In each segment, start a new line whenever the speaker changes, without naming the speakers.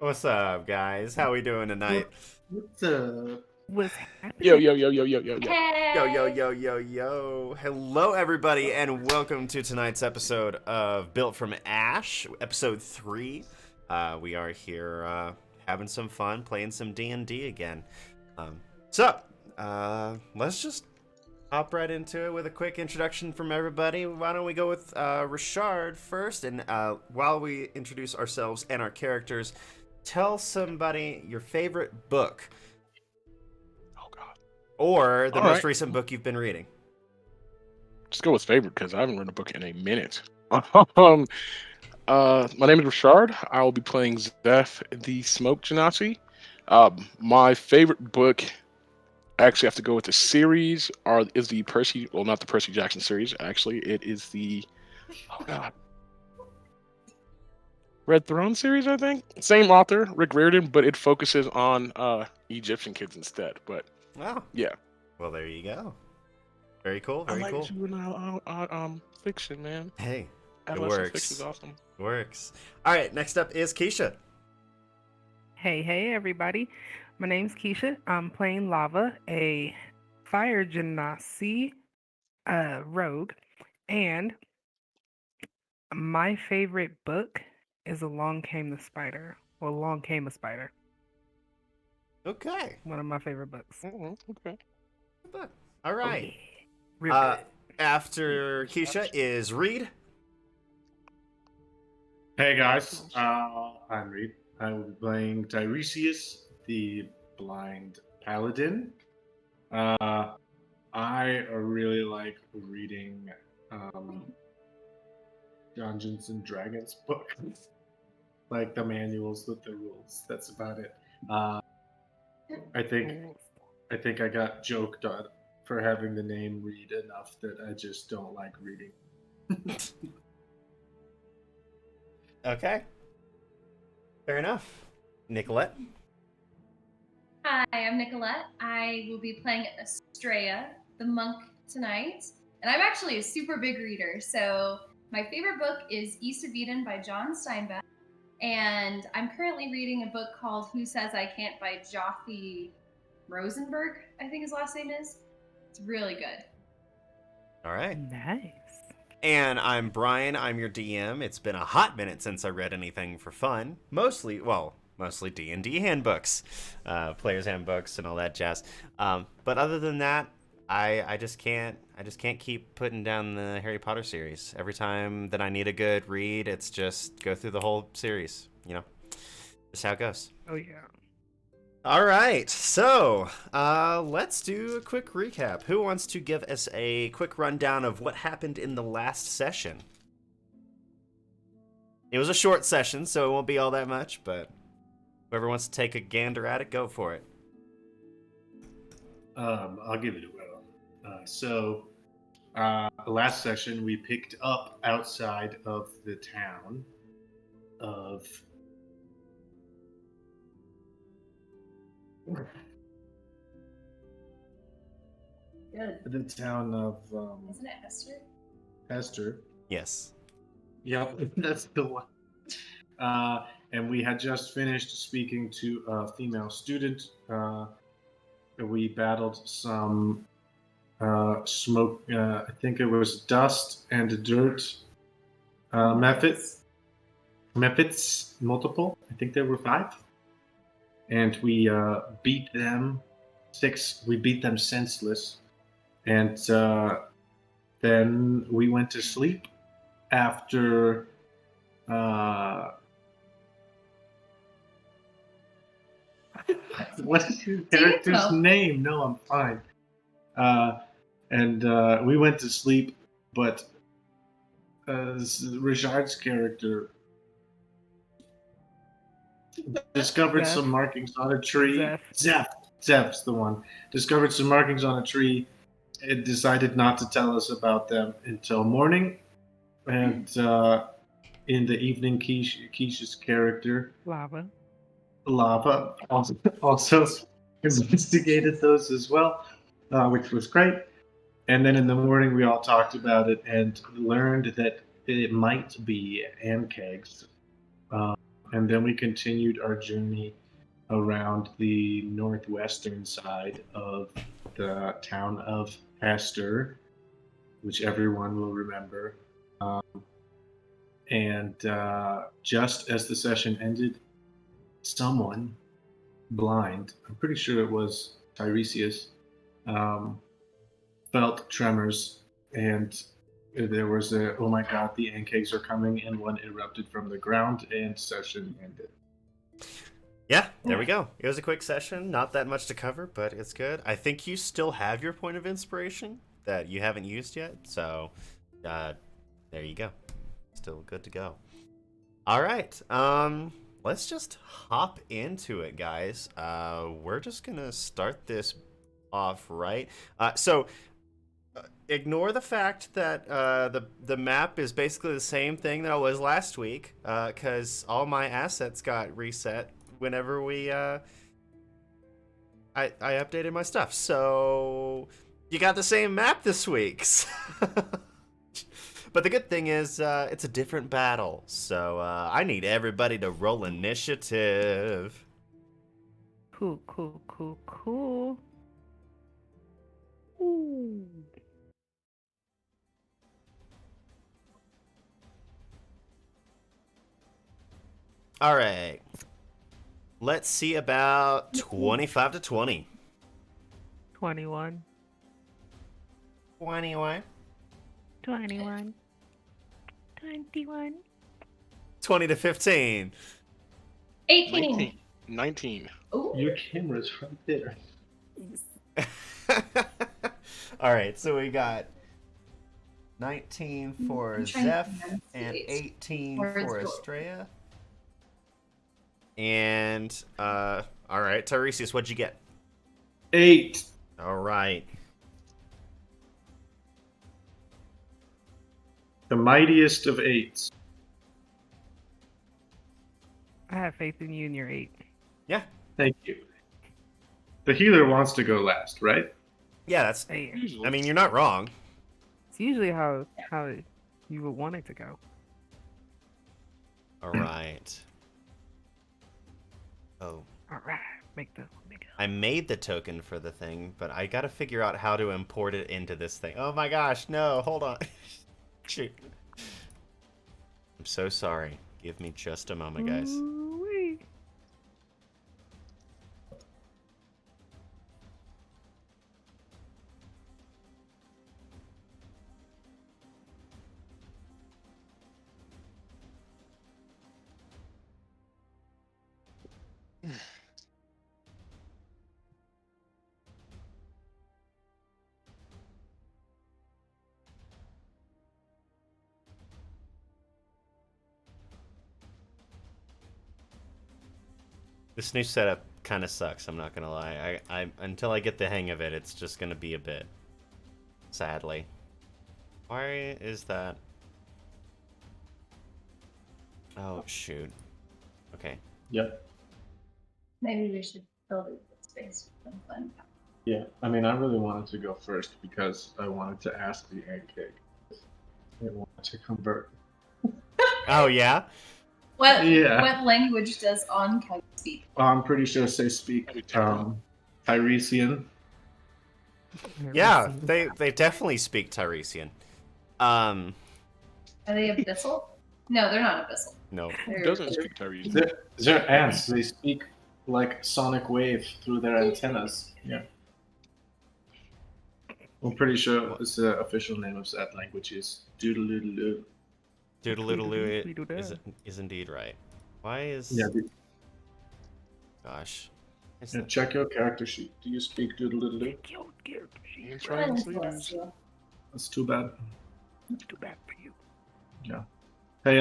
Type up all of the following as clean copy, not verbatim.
What's up, guys? How we doing tonight?
What's up?
Was
Yo,
happening.
yo, yo, yo, yo, yo, yo.
Yo, yo,
Hey!
yo, yo, yo. Hello, everybody, and welcome to tonight's episode of Built from Ash, episode 3. We are here having some fun, playing some D&D again. Let's just hop right into it with a quick introduction from everybody. Why don't we go with Richard first, and while we introduce ourselves and our characters, tell somebody your favorite book
Oh god.
or the
All
most
right.
recent book you've been reading.
Just go with favorite because I haven't read a book in a minute. My name is Richard. I will be playing Zeph the Smoke Genasi. My favorite book, I actually have to go with the series, is the Percy, well, not the Percy Jackson series, actually. It is the, oh god, Red Throne series, I think. Same author, Rick Riordan, but it focuses on Egyptian kids instead. But
Wow.
yeah.
Well, there you go. Very cool.
I
Very
like
cool.
juvenile fiction, man.
Hey, it
Adolescent fiction is
works.
awesome.
Works. All right. Next up is Keisha.
Hey, everybody. My name's Keisha. I'm playing Lava, a fire genasi rogue. And my favorite book is Along Came the Spider. Well, Along Came a Spider.
Okay.
One of my favorite books.
Okay.
All
Oh,
right.
yeah. Real good.
After Keisha is Reed.
Hey guys, I'm Reed. I will be playing Tiresias, the Blind Paladin. I really like reading Dungeons and Dragons books, like the manuals with the rules. That's about it. I think I got joked on for having the name Reed enough that I just don't like reading.
Okay. Fair enough. Nicolette.
Hi, I'm Nicolette. I will be playing Estrella, the monk, tonight. And I'm actually a super big reader, so my favorite book is East of Eden by John Steinbeck. And I'm currently reading a book called Who Says I Can't by Joffe Rosenberg, I think his last name is. It's really good.
All right.
Nice.
And I'm Brian. I'm your DM. It's been a hot minute since I read anything for fun. Mostly D&D handbooks, players handbooks, and all that jazz. But other than that, I just can't keep putting down the Harry Potter series. Every time that I need a good read, it's just go through the whole series. You know, just how it goes.
Oh, yeah.
All right, so let's do a quick recap. Who wants to give us a quick rundown of what happened in the last session? It was a short session, so it won't be all that much, but whoever wants to take a gander at it, go for it.
I'll give it a whirl. The last session we picked up outside of the town of.
Good.
The town of
Isn't it Esther?
Hester.
Yes.
Yep, that's the one. And we had just finished speaking to a female student. We battled some smoke. I think it was dust and dirt methods. Multiple. I think there were 5. And we beat them 6. We beat them senseless. And then we went to sleep after what is your character's name? No, I'm fine. And we went to sleep, but Richard's character discovered
Zeph.
some markings on a tree. Zeph's the one. Discovered some markings on a tree. It decided not to tell us about them until morning. And in the evening, Keisha's character,
Lava.
also investigated those as well, which was great. And then in the morning, we all talked about it and learned that it might be Ankegs, And then we continued our journey around the northwestern side of the town of Hester, which everyone will remember. And just as the session ended, someone blind, I'm pretty sure it was Tiresias, felt tremors, and there was a, oh my god, the ankegs are coming, and one erupted from the ground, and session ended.
Yeah, there we go. It was a quick session, not that much to cover, but it's good. I think you still have your point of inspiration that you haven't used yet, so there you go. Still good to go. All right, let's just hop into it, guys. We're just gonna start this off right. So ignore the fact that the map is basically the same thing that it was last week, because all my assets got reset whenever we I updated my stuff. So you got the same map this week. But the good thing is it's a different battle. So I need everybody to roll initiative.
Cool, cool, cool, cool. Ooh.
All right. Let's see about 25 to 20.
21.
21.
21. 21.
20 to 15.
18.
19.
Ooh.
Your camera's right there.
All right, so we got 19 for
I'm trying to
Zeph
pronounce
and
it.
18
Words
for
go-
Estrella. And all right, Tiresias, what'd you get?
8.
All right.
The mightiest of 8s.
I have faith in you and your 8.
Yeah.
Thank you. The healer wants to go last, right?
Yeah, that's
Hey,
I mean, you're not wrong.
it's usually how you would want it to go.
All right. Oh,
All right, make it.
I made the token for the thing, but I got to figure out how to import it into this thing. Oh my gosh, no, hold on. Shoot. I'm so sorry. Give me just a moment, guys.
Ooh-wee.
This new setup kind of sucks, I'm not gonna lie. I until I get the hang of it, it's just gonna be a bit. Sadly. Why is that? Oh, shoot. Okay.
Yep.
Maybe we should fill the space with some fun.
Yeah. I mean, I really wanted to go first because I wanted to ask the ankeg. It wanted to convert.
Oh, yeah?
What language does Onkeg speak?
I'm pretty sure they speak Tiresian.
Yeah, they definitely speak Tiresian.
Are they abyssal? No, they're not abyssal.
No.
Who doesn't speak Tyrese?
They're ants. They speak like sonic wave through their antennas. Yeah. I'm pretty sure it's the official name of that language is Doodle-doodle-doo.
Doodle-doodle-oo is indeed right. Why is...
Yeah,
Gosh. Is
yeah, check your character sheet. Do you speak Doodle-doodle-doo?
I'm trying to sleep.
That's too bad.
It's too bad for you.
Yeah. Hey,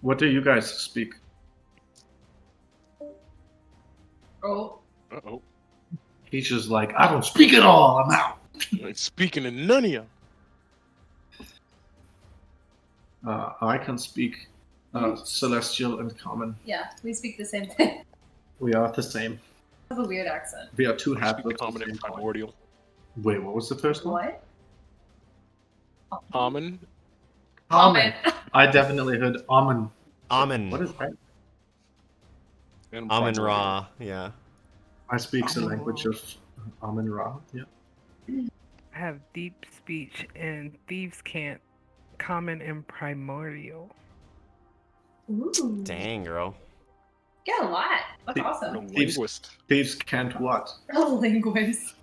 what do you guys speak?
Oh,
Uh-oh.
He's just like, I don't speak at all. I'm out.
Speaking of none of you.
I can speak Celestial and Common.
yeah, we speak the same thing.
We are the same.
I have a weird accent.
We are two half
Speak common and primordial.
Wait, what was the first one?
What?
Common.
Common. I definitely heard Amen.
Amen.
What is that?
And
Amun
primordial.
Ra, yeah.
I speak the language of Amun Ra. Yeah.
I have deep speech and thieves can't, common and primordial.
Ooh.
Dang, girl.
Get a lot. That's
The-
The
awesome.
linguist.
Thieves can't what?
Oh, linguist.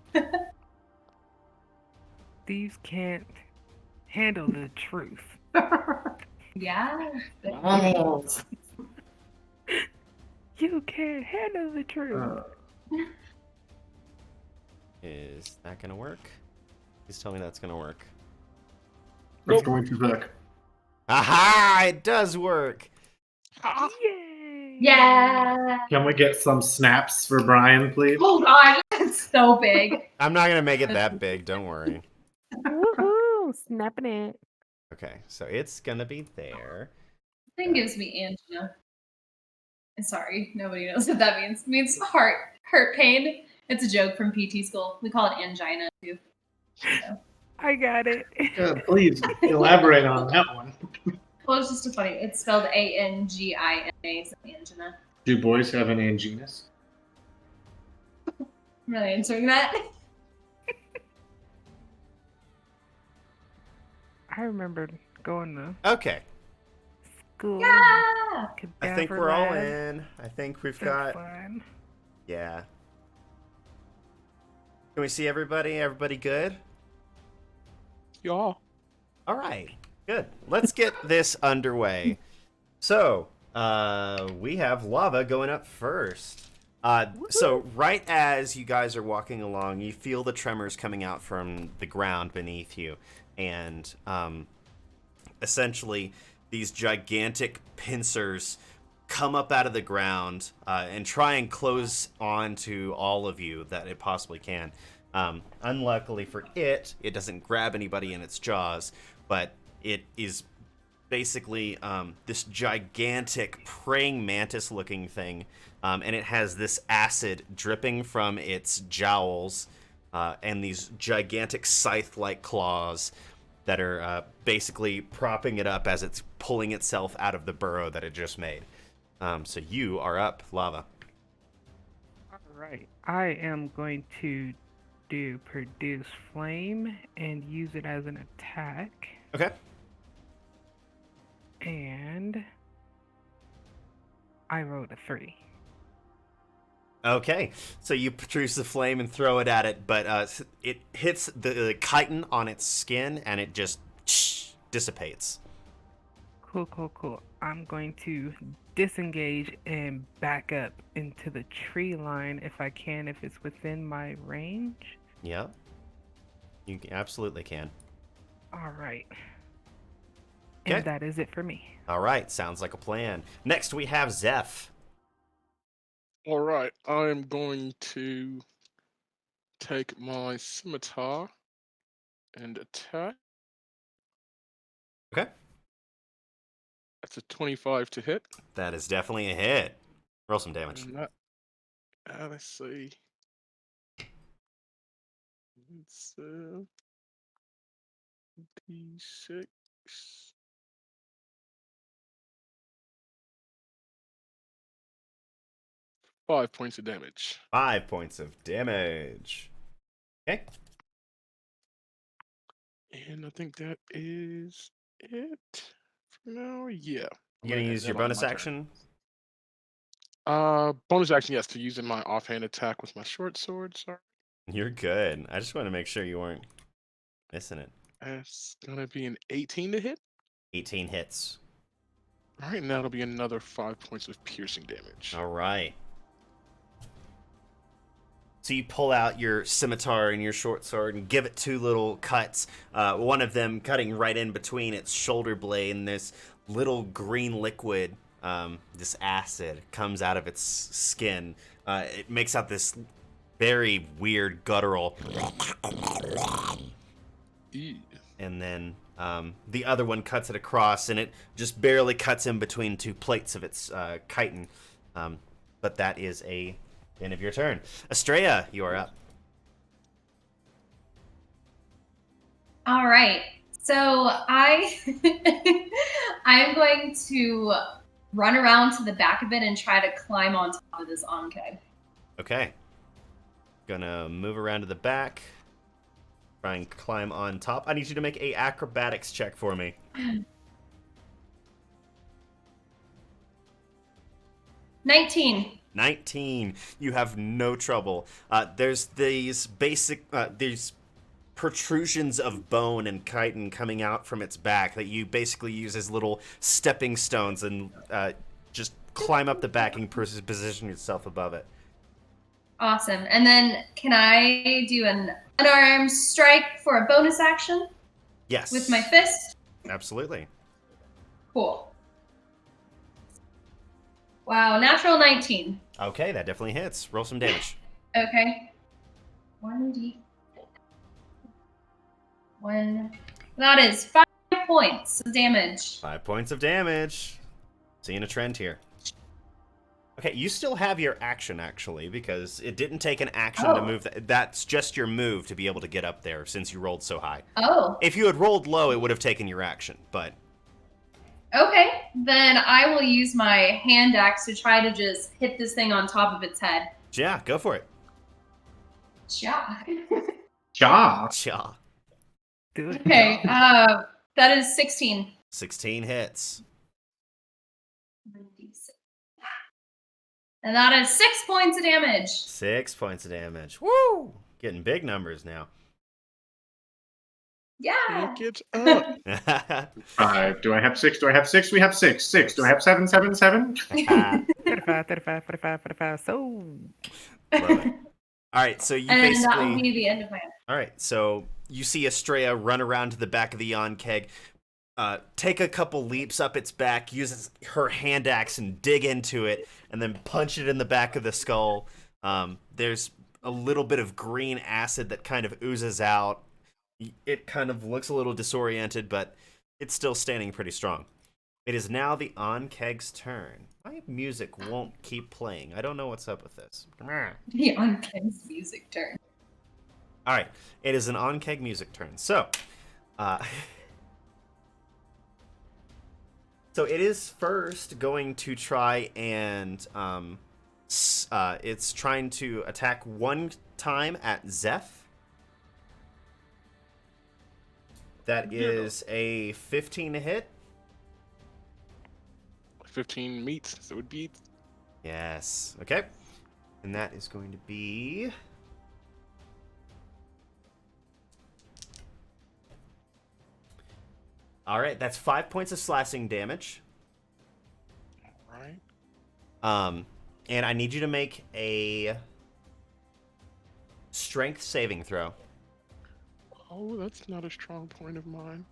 Thieves can't handle the truth.
Yeah.
Almost.
You can't handle the truth.
Is that gonna work? Please tell me that's gonna work.
That's going to work.
Aha! It does work!
Ah,
Yay!
Yeah.
Can we get some snaps for Brian, please?
Oh god, that's so big.
I'm not gonna make it that big, don't worry.
Woohoo! Snapping it.
Okay, so it's gonna be there.
Thing gives me angina. Sorry, nobody knows what that means. It means hurt pain. It's a joke from PT school. We call it angina too. So.
I got it.
Please elaborate on that one.
Well, it's just a funny. It's spelled Angina, so angina.
Do boys have an anginus?
I'm really answering that.
I remember going to
Okay,
school.
Yeah.
I think
Cadaver
we're all
lab.
in. I think we've
So
got.
fun.
Yeah. Can we see everybody? Everybody good?
y'all.
All right, good. Let's get this underway. So, we have Lava going up first. So right as you guys are walking along, you feel the tremors coming out from the ground beneath you, and essentially these gigantic pincers come up out of the ground and try and close on to all of you that it possibly can. Unluckily for it doesn't grab anybody in its jaws, but it is basically this gigantic praying mantis looking thing, and it has this acid dripping from its jowls and these gigantic scythe-like claws that are basically propping it up as it's pulling itself out of the burrow that it just made. So you are up, Lava.
All right. I am going to do produce flame and use it as an attack.
Okay.
And I rolled a 3.
Okay, so you produce the flame and throw it at it, but it hits the chitin on its skin and it just dissipates.
Cool. I'm going to disengage and back up into the tree line if I can, if it's within my range.
Yep. You absolutely can.
All right.
Okay.
And that is it for me.
All right, sounds like a plan. Next, we have Zeph.
All right, I am going to take my scimitar and attack.
Okay.
That's a 25 to hit.
That is definitely a hit. Roll some damage.
And that, let's see. It's D6. 5 points of damage.
5 points of damage. Okay.
And I think that is it for now. Yeah.
You gonna use your bonus action?
Bonus action, yes, to using my offhand attack with my short sword. Sorry.
You're good. I just want to make sure you weren't missing it.
That's gonna be an 18 to hit.
18 hits.
All right, and that'll be another 5 points of piercing damage.
All right. So you pull out your scimitar and your short sword and give it 2 little cuts. One of them cutting right in between its shoulder blade, and this little green liquid, this acid, comes out of its skin. It makes out this very weird guttural.
Ew.
And then the other one cuts it across, and it just barely cuts in between 2 plates of its chitin. But that is a end of your turn. Estrella, you are up.
All right. So I am going to run around to the back of it and try to climb on top of this Ankeg.
Okay. Gonna move around to the back. Try and climb on top. I need you to make a acrobatics check for me.
19.
19. You have no trouble. There's these basic, these protrusions of bone and chitin coming out from its back that you basically use as little stepping stones and just climb up the back and position yourself above it.
Awesome. And then can I do an unarmed strike for a bonus action
Yes.
with my fist?
Absolutely.
Cool. Wow, natural 19.
Okay, that definitely hits. Roll some damage.
Okay. 1d. 1. That is 5 points of damage.
5 points of damage. Seeing a trend here. Okay, you still have your action, actually, because it didn't take an action to move. That's just your move to be able to get up there, since you rolled so high.
Oh.
If you had rolled low, it would have taken your action, but...
Okay, then I will use my hand axe to try to just hit this thing on top of its head.
Yeah, go for it.
Yeah.
Ja.
Cha.
Do it.
Okay, that is 16.
16 hits.
And that is 6 points of damage.
6 points of damage. Woo! Getting big numbers now.
Yeah.
It gets up.
5. Do I have 6? Do I have 6? We have 6. 6. Do I have 7? 7, 7?
35, 35, 45, 45. So,
Love it. All right, so you
And
basically...
that will be the end of my...
All right, so you see Estrella run around to the back of the Yonkeg, take a couple leaps up its back, uses her hand axe and dig into it, and then punch it in the back of the skull. There's a little bit of green acid that kind of oozes out. It kind of looks a little disoriented, but it's still standing pretty strong. It is now the Onkeg's turn. My music won't keep playing. I don't know what's up with this.
The Onkeg's music turn.
All right, it is an Onkeg music turn. So, so it is first going to try and it's trying to attack one time at Zeph. That is a 15 to hit.
15 meets, so it would be...
Yes. Okay. And that is going to be... All right, that's 5 points of slashing damage.
All right.
And I need you to make a strength saving throw.
Oh, that's not a strong point of mine.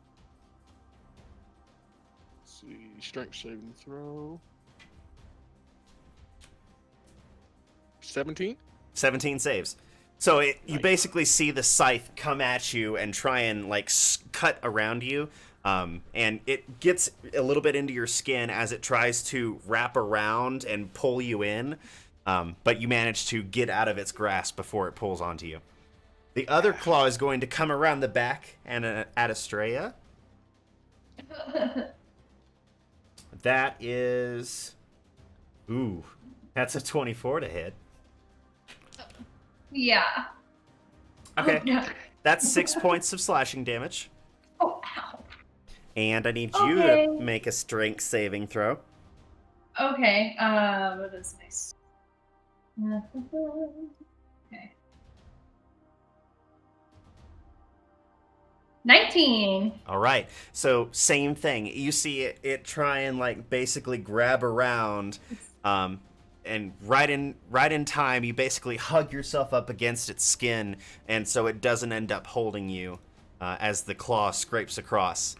Let's see. Strength saving throw. 17?
17 saves. So you
Nice.
basically see the scythe come at you and try and like cut around you. And it gets a little bit into your skin as it tries to wrap around and pull you in. But you manage to get out of its grasp before it pulls onto you. The other claw is going to come around the back and at Estrella. That is... Ooh, that's a 24 to hit.
Yeah.
Okay,
Oh, no.
that's 6 points of slashing damage.
Oh, ow.
And I need you
Okay.
to make a strength saving throw.
Okay, what is nice? Okay. 19.
All right. So same thing. You see it try and like basically grab around, and right in time, you basically hug yourself up against its skin, and so it doesn't end up holding you as the claw scrapes across.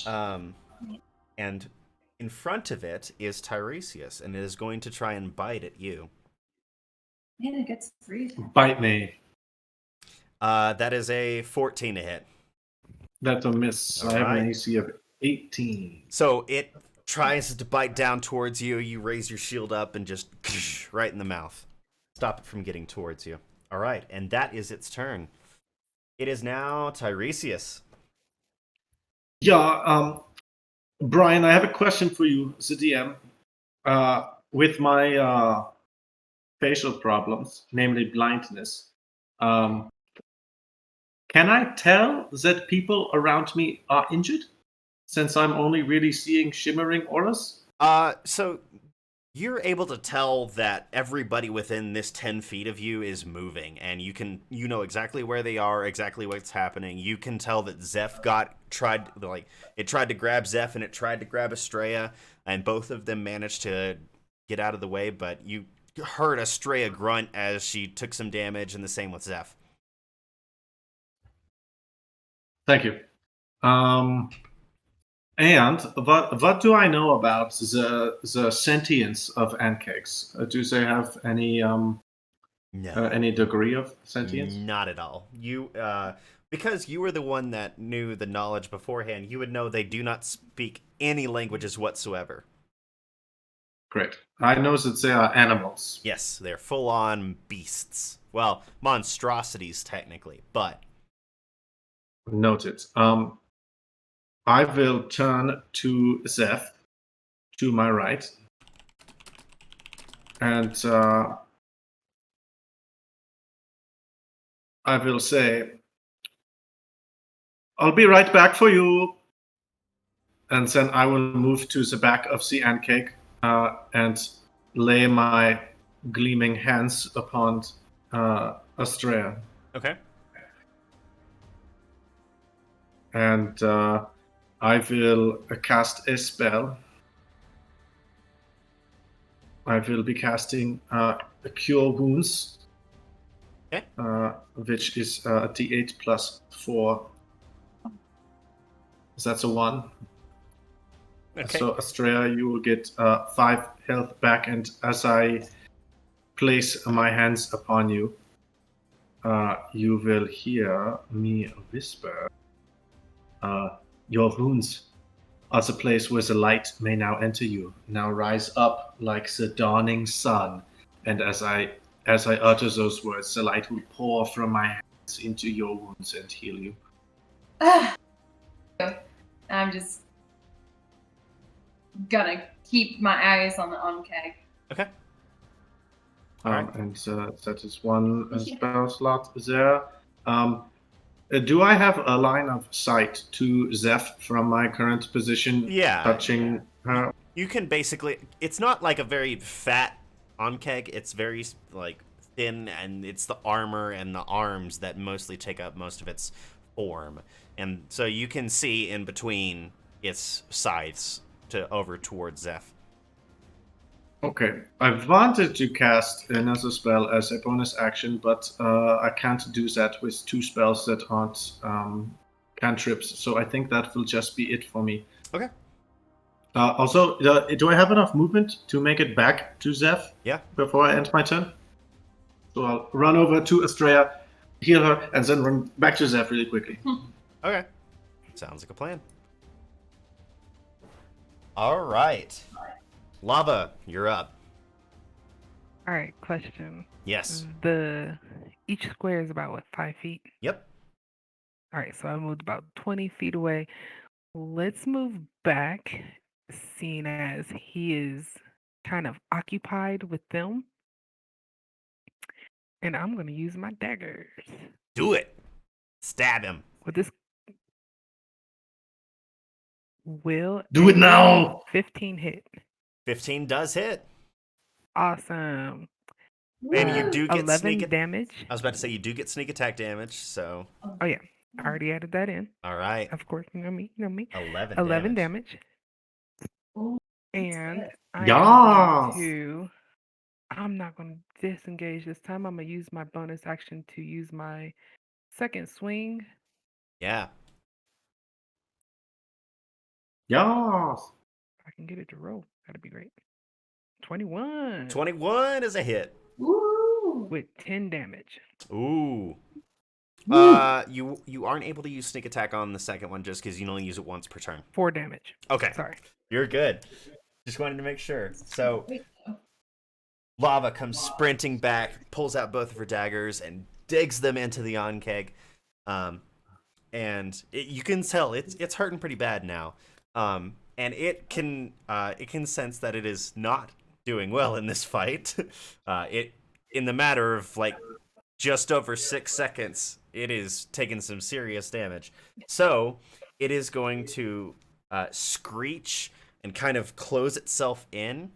And in front of it is Tiresias, and it is going to try and bite at you.
Man, it gets 3.
Bite me.
That is a 14 to hit.
That's a miss. I have
Alright.
an AC of 18.
So it tries to bite down towards you. You raise your shield up and just right in the mouth. Stop it from getting towards you. All right, and that is its turn. It is now Tiresias.
Yeah, Brian, I have a question for you, the DM. With my facial problems, namely blindness, can I tell that people around me are injured? Since I'm only really seeing shimmering auras?
So you're able to tell that everybody within this 10 feet of you is moving, and you know exactly where they are, exactly what's happening. You can tell that Zeph tried to grab Zeph and it tried to grab Estrella, and both of them managed to get out of the way, but you heard Estrella grunt as she took some damage, and the same with Zeph.
Thank you. And what do I know about the sentience of pancakes? Do they have any
No.
any degree of sentience?
Not at all. You, because you were the one that knew the knowledge beforehand, you would know they do not speak any languages whatsoever.
Great. I know that they are animals.
Yes, they're full-on beasts. Well, monstrosities technically, but
Noted. I will turn to Zeph, to my right, and I will say, "I'll be right back for you." And then I will move to the back of the pancake and lay my gleaming hands upon Astrea.
okay.
And I will cast a spell. I will be casting Cure Wounds,
Okay.
which is a d8 plus 4. That's a 1.
Okay.
So, Astrea, you will get 5 health back, and as I place my hands upon you, you will hear me whisper, your wounds are the place where the light may now enter you. Now rise up like the dawning sun. And as I utter those words, the light will pour from my hands into your wounds and heal you.
I'm just gonna keep my eyes on the Unkeg.
Okay.
And that is one spell slot there. Do I have a line of sight to Zeph from my current position?
Yeah.
Touching her?
You can basically, it's not like a very fat Ankeg, it's very like thin, and it's the armor and the arms that mostly take up most of its form. And so you can see in between its sides to over towards Zeph.
Okay. I wanted to cast another spell as a bonus action, but I can't do that with 2 spells that aren't cantrips. So I think that will just be it for me.
Okay.
Also, do I have enough movement to make it back to Zeph?
Yeah.
Before I end my turn? So I'll run over to Astrea, heal her, and then run back to Zeph really quickly.
Okay. Sounds like a plan. All right. Lava, you're up.
All right, question.
Yes.
Each square is about what, 5 feet?
Yep.
All right, so I moved about 20 feet away. Let's move back, seeing as he is kind of occupied with them. And I'm going to use my daggers.
Do it. Stab him.
With this, will
Do it now!
15 hit.
15 does hit.
Awesome.
And you do get
11
sneak
damage.
I was about to say you do get sneak attack damage, so.
Oh yeah, I already added that in.
All right.
Of course, you know me.
11
damage. And I'm not going to disengage this time. I'm going to use my bonus action to use my second swing.
Yeah.
Yes!
If I can get it to roll, that'd be great. 21.
21 is a hit.
Woo!
With 10 damage.
Ooh. You aren't able to use sneak attack on the second one just because you only use it once per turn.
4 damage.
Okay.
Sorry.
You're good. Just wanted to make sure. So, Lava comes sprinting back, pulls out both of her daggers, and digs them into the Ankeg. And you can tell it's hurting pretty bad now. and it can sense that it is not doing well in this fight. It in the matter of like just over 6 seconds, it is taking some serious damage. So it is going to screech and kind of close itself in,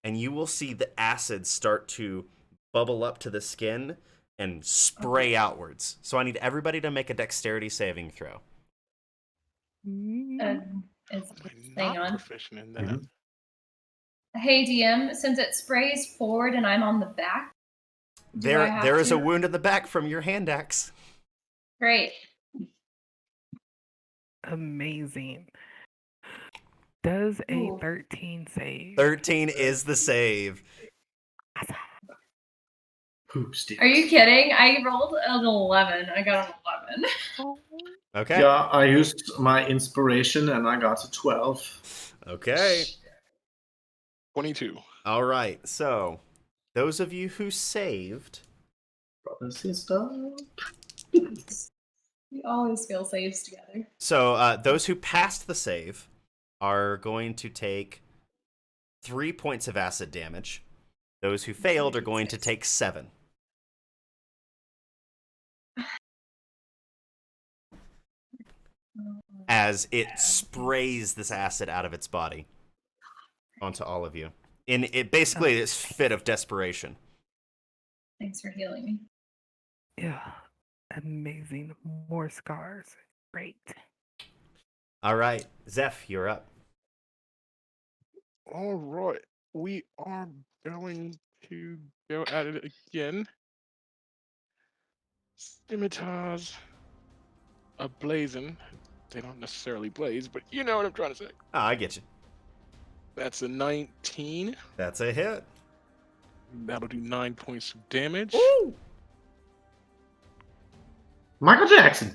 and you will see the acid start to bubble up to the skin and spray outwards. So I need everybody to make a dexterity saving throw.
It's
I'm
staying
not
on.
proficient in that.
Hey DM, since it sprays forward and I'm on the back, do I have
There is
to?
a wound in the back from your hand axe.
Great.
Amazing. Does a
Ooh.
13 save?
13 is the save.
Hoops,
Are you kidding? I rolled an 11. I got an 11.
Okay.
Yeah, I used my inspiration and I got a 12.
Okay.
22.
All right. So, those of you who saved,
Brother, sister.
We always feel saves together.
so those who passed the save are going to take 3 points of acid damage. Those who failed are going to take 7. As it sprays this acid out of its body onto all of you. In it basically this fit of desperation.
Thanks for healing me.
Yeah. Amazing. More scars. Great.
All right, Zeph, you're up.
All right. We are going to go at it again. Scimitars are blazing. They don't necessarily blaze, but you know what I'm trying to say.
Oh, I get you.
That's a 19.
That's a hit.
That'll do 9 points of damage.
Woo!
Michael Jackson.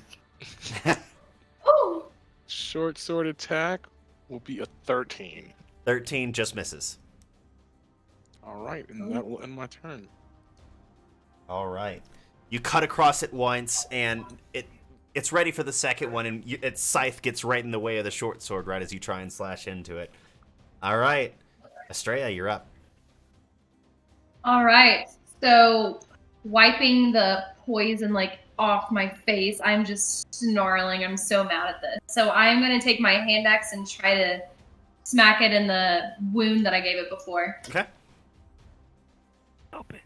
Oh!
Short sword attack will be a 13.
13 just misses.
All right, and that will end my turn.
All right. You cut across it once, and it's ready for the second one, and its scythe gets right in the way of the short sword right as you try and slash into it. All right. Estrella, you're up.
All right. So, wiping the poison like off my face, I'm just snarling. I'm so mad at this. So, I'm going to take my hand axe and try to smack it in the wound that I gave it before.
Okay.
Open.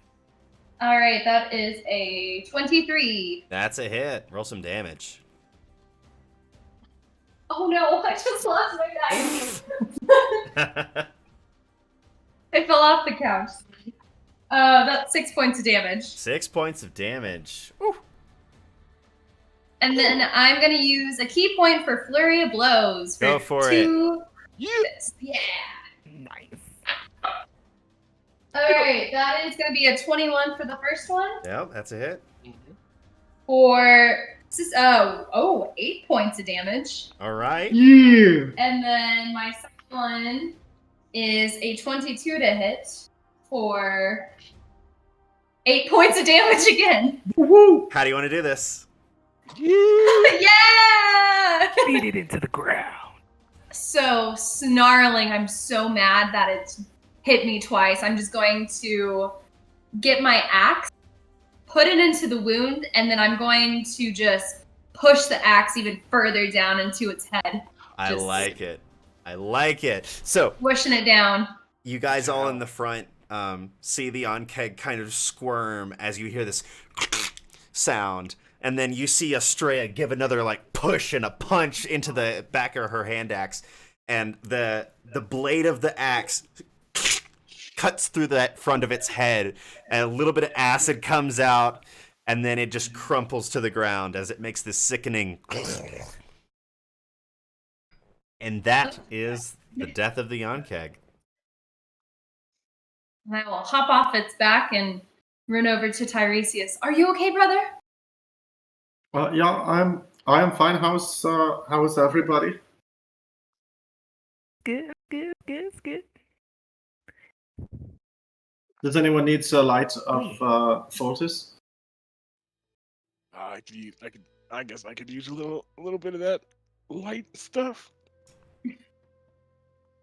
All right. That is a 23.
That's a hit. Roll some damage.
Oh no, I just lost my dice. I fell off the couch. That's 6 points of damage.
6 points of damage. Woo.
And then I'm going to use a key point for Flurry of Blows.
Go for
two
Yeah.
hits. Yeah.
Nice.
Alright, that is going to be a 21 for the first one.
Yep, that's a hit.
For 8 points of damage.
All right.
Yeah.
And then my second one is a 22 to hit for 8 points of damage again.
Woo!
How do you want to do this?
Yeah!
Beat it into the ground.
So snarling, I'm so mad that it's hit me twice. I'm just going to get my axe, put it into the wound, and then I'm going to just push the axe even further down into its head.
I
Just
like it. I like it. So,
pushing it down.
you guys all in the front see the Onkeg kind of squirm as you hear this sound. And then you see Estrella give another like push and a punch into the back of her hand axe. And the blade of the axe cuts through that front of its head. And a little bit of acid comes out. And then it just crumples to the ground as it makes this sickening. And that is the death of the Onkeg.
And I will hop off its back and run over to Tiresias. Are you okay, brother?
Yeah, I am fine. How's everybody?
Good.
Does anyone need a light of Fortis?
I guess I could use a little bit of that light stuff.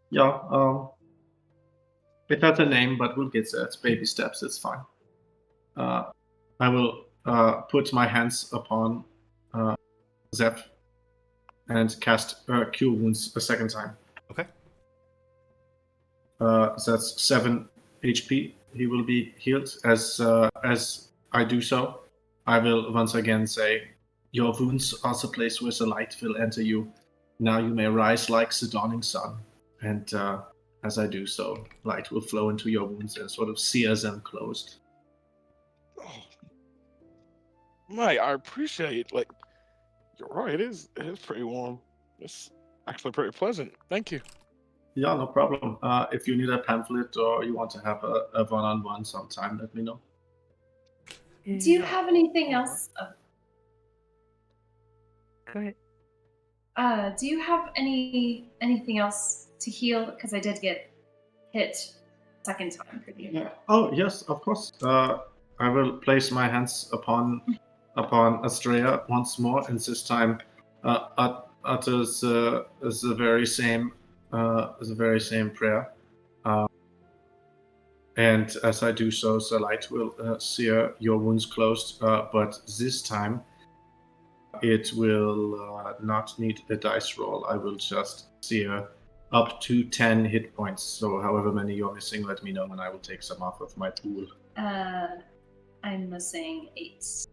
Yeah, it has a name, but we'll get there. It's baby steps. It's fine. I will put my hands upon Zeph and cast Cure Wounds a second time.
Okay.
That's 7 HP. He will be healed. As I do so, I will once again say, "Your wounds are the place where the light will enter you. Now you may rise like the dawning sun." And as I do so, light will flow into your wounds and sort of sear them closed.
Oh, Mike, I appreciate. Like, you're right. It is pretty warm. It's actually pretty pleasant. Thank you.
Yeah, no problem. If you need a pamphlet or you want to have a one-on-one sometime, let me know.
Do you have anything else?
Go ahead.
Do you have anything else to heal? Because I did get hit second time for the
Yeah. Oh yes, of course. I will place my hands upon Astrea once more, and this time utters the very same prayer. And as I do so, the light will sear your wounds closed. But this time, it will not need a dice roll. I will just sear up to 10 hit points. So however many you're missing, let me know, and I will take some off of my pool.
I'm missing 8.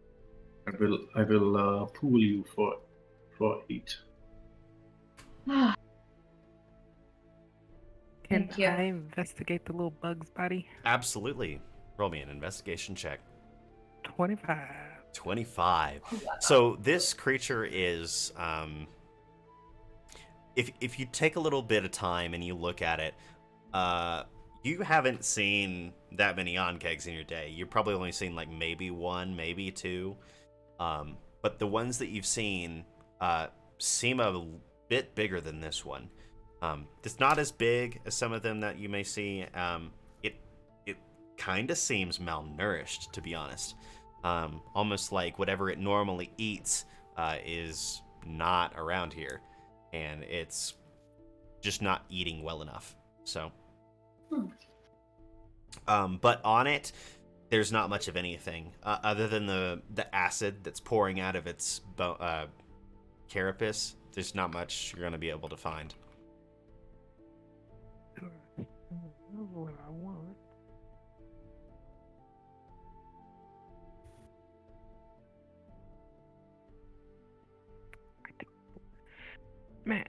I will pool you for 8.
Can
Thank you.
I investigate the little bug's body?
Absolutely. Roll me an investigation check.
25.
25. So this creature is, if you take a little bit of time and you look at it, you haven't seen that many onkegs in your day. You've probably only seen like maybe 1, maybe 2. But the ones that you've seen seem a bit bigger than this one. It's not as big as some of them that you may see. It kind of seems malnourished, to be honest. Almost like whatever it normally eats is not around here, and it's just not eating well enough. So, but on it, there's not much of anything other than the acid that's pouring out of its carapace. There's not much you're going to be able to find.
What I want. Man,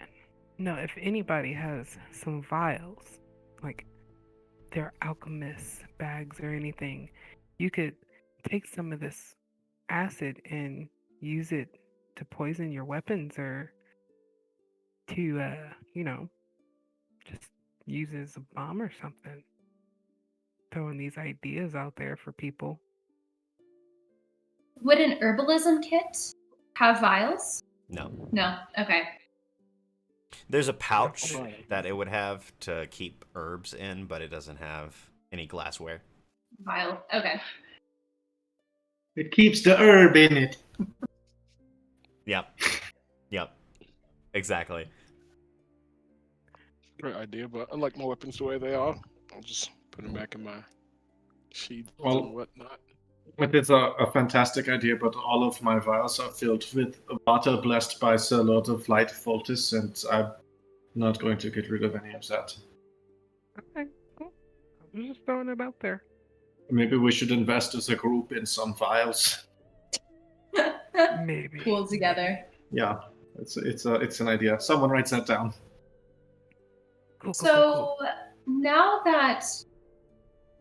no, if anybody has some vials, like their alchemist bags or anything, you could take some of this acid and use it to poison your weapons or to, just use it as a bomb or something. Throwing these ideas out there for people.
Would an herbalism kit have vials?
No.
No. Okay.
There's a pouch
Right.
that it would have to keep herbs in, but it doesn't have any glassware.
Vial. Okay.
It keeps the herb in it.
Yep. Exactly.
Great idea, but I like my weapons the way they are. I'll just put them back in my sheaths
Well,
and whatnot.
It is a fantastic idea, but all of my vials are filled with water blessed by Sir Lord of Light Foltis, and I'm not going to get rid of any of that.
Okay, cool. I'm just throwing it out there.
Maybe we should invest as a group in some vials.
Maybe.
Pool together.
Yeah, it's an idea. Someone writes that down.
Cool.
So now that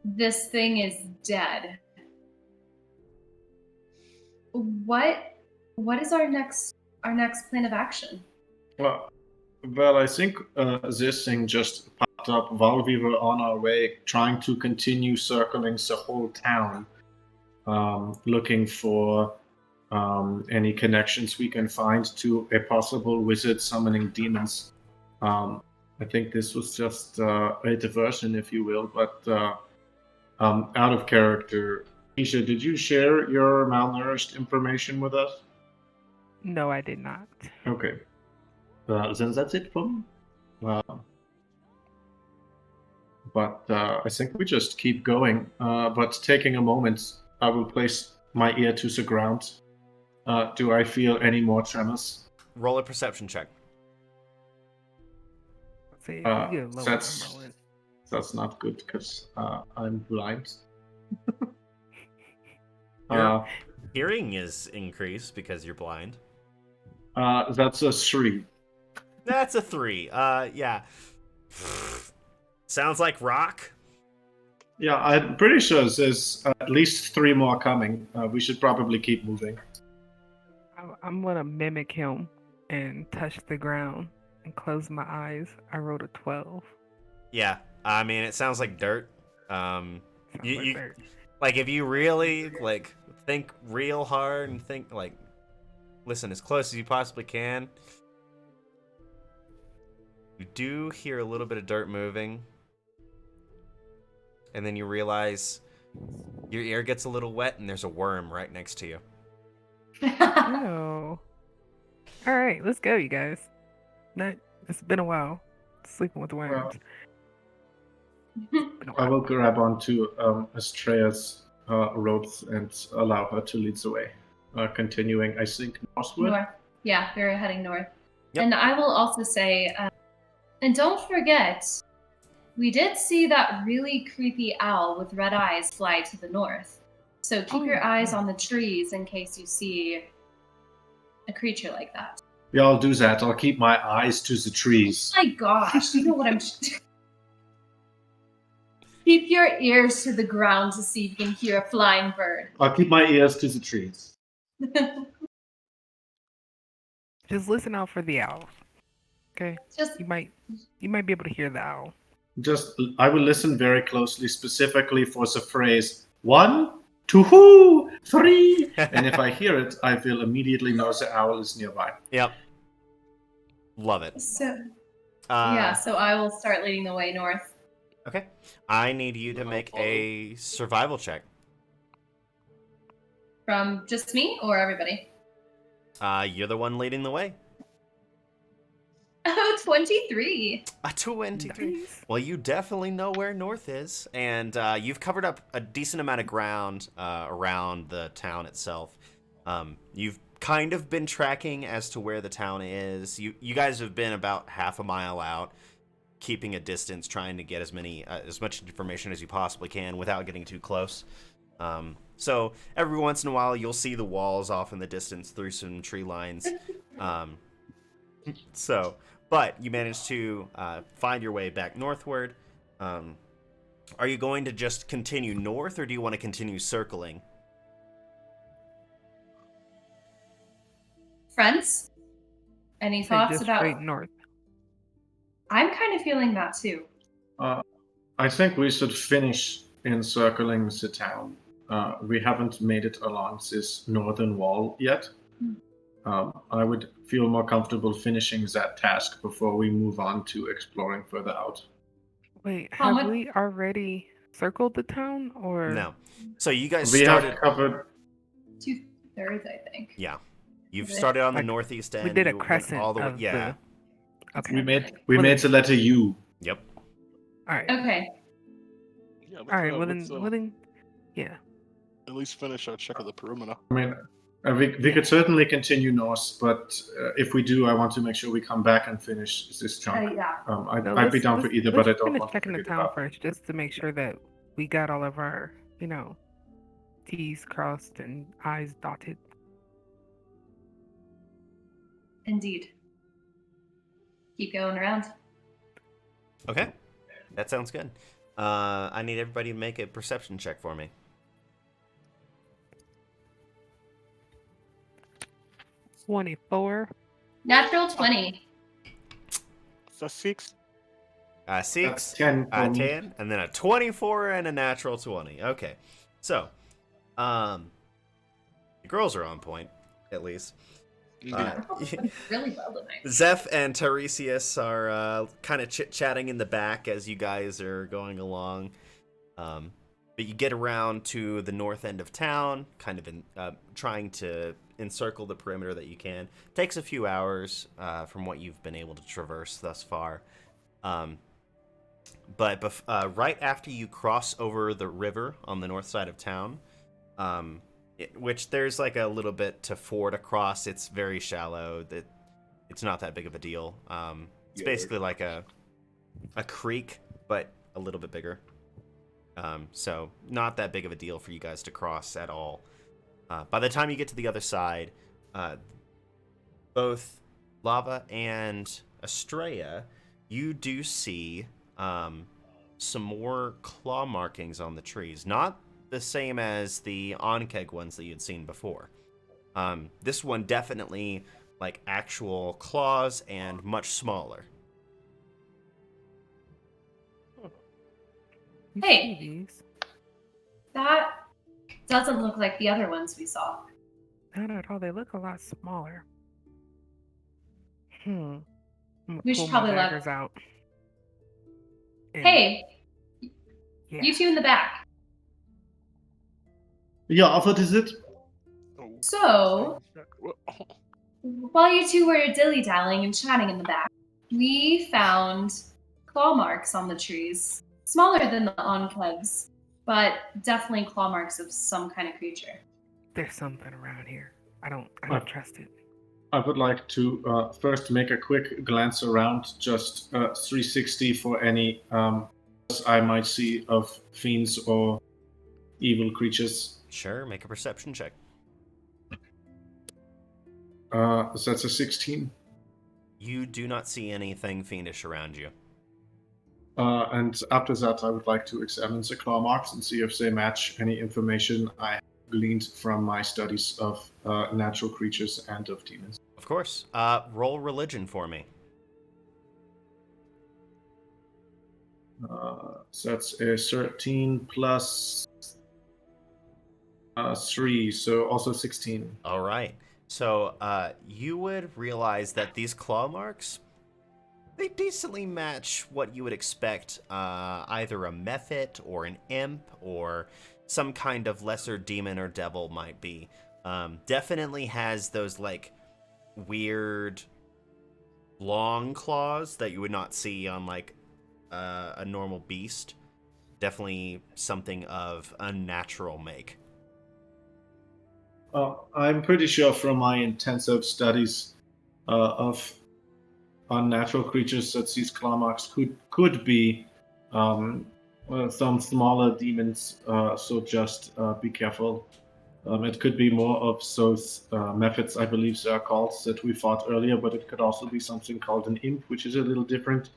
this thing is dead, what is our next plan of action?
Well, I think this thing just popped up while we were on our way, trying to continue circling the whole town, looking for any connections we can find to a possible wizard summoning demons. I think this was just a diversion, if you will, but out of character. Isha, did you share your malnourished information with us?
No, I did not.
Okay. Then that's it for me. but I think we just keep going. But taking a moment, I will place my ear to the ground. Do I feel any more tremors?
Roll a perception check.
See, if you get lower,
that's-
I'm rolling.
That's not good because I'm blind.
Your hearing is increased because you're blind.
That's a 3.
That's a 3. Yeah. Sounds like rock.
Yeah, I'm pretty sure there's at least 3 more coming. We should probably keep moving.
I'm gonna mimic him and touch the ground and close my eyes. I rolled a 12.
Yeah. I mean, it sounds like dirt.
Sounds
You-
like
you-
dirt.
Like, if you really, like, think real hard and think, like, listen as close as you possibly can, you do hear a little bit of dirt moving. And then you realize your ear gets a little wet and there's a worm right next to you.
No. All right, let's go, you guys. It's been a while. Sleeping with worms. Been a
I
while.
will grab onto Estrea's ropes and allow her to lead the way. Continuing, I think, northward.
North. Yeah, we're heading north.
Yep.
And I will also say, and don't forget, we did see that really creepy owl with red eyes fly to the north. So keep
Oh,
your
yeah.
eyes on the trees in case you see a creature like that.
Yeah, I'll do that. I'll keep my eyes to the trees.
My gosh, you know what I'm. Keep your ears to the ground to see if you can hear a flying bird.
I'll keep my ears to the trees.
Just listen out for the owl. Okay,
Just
you might be able to hear the owl.
I will listen very closely, specifically for the phrase 1, 2, 3. And if I hear it, I will immediately know the owl is nearby.
Yep. Love it.
so yeah.
Uh,
So I will start leading the way north.
Okay. I need you to make a survival check.
From just me or everybody?
You're the one leading the way.
Oh, 23.
A 23.
Nice.
Well, you definitely know where north is, and you've covered up a decent amount of ground around the town itself. You've kind of been tracking as to where the town is. You guys have been about half a mile out, keeping a distance, trying to get as much information as you possibly can without getting too close. So every once in a while, you'll see the walls off in the distance through some tree lines. But you managed to find your way back northward. Are you going to just continue north, or do you want to continue circling?
Friends? Any
Say
thoughts
just
about?
straight north.
I'm kind of feeling that too.
I think we should finish encircling the town. We haven't made it along this northern wall yet. I would feel more comfortable finishing that task before we move on to exploring further out.
Wait,
How
have
much-
we already circled the town, or
No. So you guys
We
started.
have covered.
2/3, I think.
Yeah, you've
Okay.
started on the
Like,
northeast end.
we did a
you went
crescent
all the way.
of
Yeah.
the... Okay.
We made
Well,
made the letter U.
Yep.
All right.
Okay.
Yeah,
All right. Well then, yeah.
at least finish our check of the perimeter.
I mean, we could certainly continue north, but if we do, I want to make sure we come back and finish this chunk.
Yeah.
I'd
No,
be down for either, but I
let's
don't
finish
want to
checking the
forget
town
about.
first, just to make sure that we got all of our, T's crossed and I's dotted.
Indeed. Keep going around.
Okay. That sounds good. I need everybody to make a perception check for me.
24.
Natural 20.
That's 6.
6,
That's 10 for me.
10, and then a 24 and a natural 20. Okay. So, the girls are on point, at least.
Really well tonight.
Zeph and Tiresias are kind of chit-chatting in the back as you guys are going along. But you get around to the north end of town, kind of trying to encircle the perimeter that you can. Takes a few hours from what you've been able to traverse thus far. But right after you cross over the river on the north side of town, which there's like a little bit to ford across, it's very shallow. It's not that big of a deal. It's basically like a creek, but a little bit bigger. So not that big of a deal for you guys to cross at all. By the time you get to the other side, both Lava and Estrella, you do see some more claw markings on the trees. Not the same as the Onkeg ones that you'd seen before. This one definitely like actual claws and much smaller.
You
Hey.
see these?
That doesn't look like the other ones we saw.
Not at all. They look a lot smaller. I'm gonna
We should
pull
probably
my
let-
daggers out. And-
Hey,
yeah.
you two in the back.
Yeah, what is it?
So, while you two were dilly-dallying and chatting in the back, we found claw marks on the trees. Smaller than the onkegs, but definitely claw marks of some kind of creature.
There's something around here. I don't trust it.
I would like to first make a quick glance around, just 360 for any I might see of fiends or evil creatures.
Sure, make a perception check.
So that's a 16.
You do not see anything fiendish around you.
And after that, I would like to examine the claw marks and see if they match any information I gleaned from my studies of natural creatures and of demons.
Of course. Roll religion for me.
So that's a 13 plus 3, so also 16.
All right. So you would realize that these claw marks, they decently match what you would expect either a mephit or an imp or some kind of lesser demon or devil might be. Definitely has those like weird long claws that you would not see on like a normal beast. Definitely something of unnatural make.
I'm pretty sure from my intensive studies of unnatural creatures that these claw marks could be some smaller demons, so just be careful. It could be more of those methods, I believe they are called, that we fought earlier, but it could also be something called an imp, which is a little different.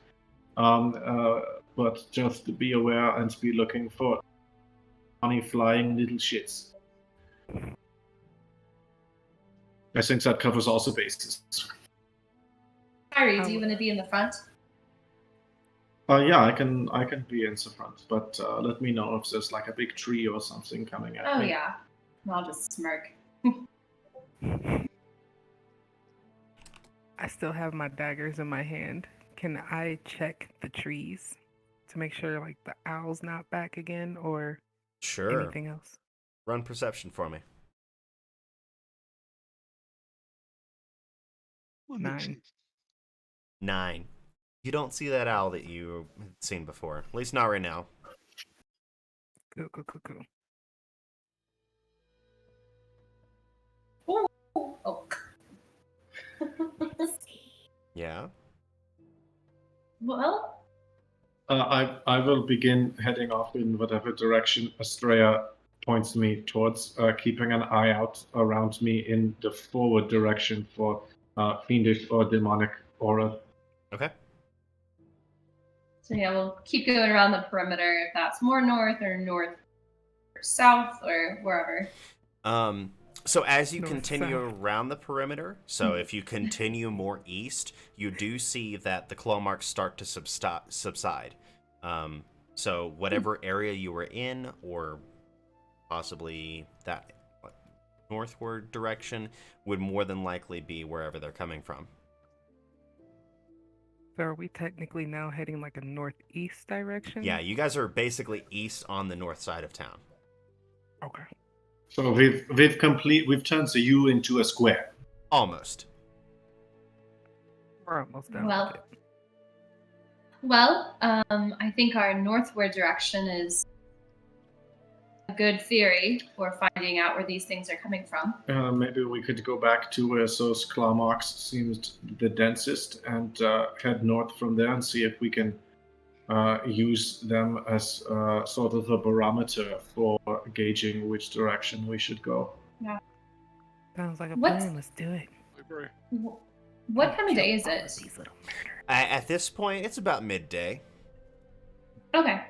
But just be aware and be looking for funny flying little shits. I think that covers all the bases.
Kyrie, do you want to be in the front?
Yeah, I can be in the front, but let me know if there's like a big tree or something coming at
Oh
me.
yeah. I'll just smirk.
I still have my daggers in my hand. Can I check the trees to make sure like the owl's not back again or
Sure.
anything else?
Run perception for me.
9.
9. You don't see that owl that you've seen before. At least not right now.
Cool.
Oh.
Yeah?
Well,
I will begin heading off in whatever direction Estrella points me towards, keeping an eye out around me in the forward direction for fiendish or demonic aura.
Okay.
so yeah, we'll keep going around the perimeter if that's more north or south or wherever.
So as you
North,
continue
south.
around the perimeter, so if you continue more east, you do see that the claw marks start to subside. So whatever area you were in, or possibly that northward direction, would more than likely be wherever they're coming from.
So are we technically now heading like a northeast direction?
Yeah, you guys are basically east on the north side of town.
Okay.
So we've turned the U into a square.
Almost.
We're almost done
Well,
with it.
Well, I think our northward direction is a good theory for finding out where these things are coming from.
Maybe we could go back to where those claw marks seemed the densest and head north from there and see if we can use them as sort of a barometer for gauging which direction we should go.
Sounds like a
What's-
plan. Let's do it.
What time of day is
All
it?
of these little murderers.
At this point, it's about midday.
Okay.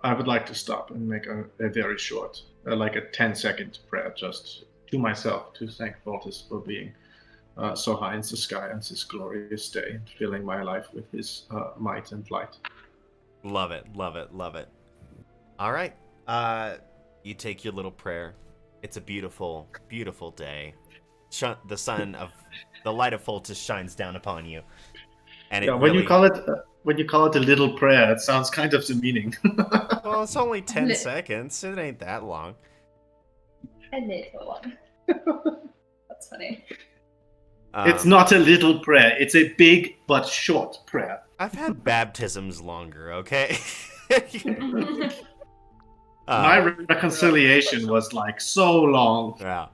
I would like to stop and make a very short, like a 10-second prayer just to myself to thank Voltus for being so high in the sky on this glorious day and filling my life with his might and light.
Love it, love it, love it. All right. You take your little prayer. It's a beautiful, beautiful day. The sun of the light of Voltus shines down upon you, and
Yeah, when you call it a little prayer, it sounds kind of demeaning.
well, it's only 10 seconds. It ain't that long.
A little one. That's funny.
It's not a little prayer. It's a big but short prayer.
I've had baptisms longer. Okay.
My reconciliation was like so long.
Yeah.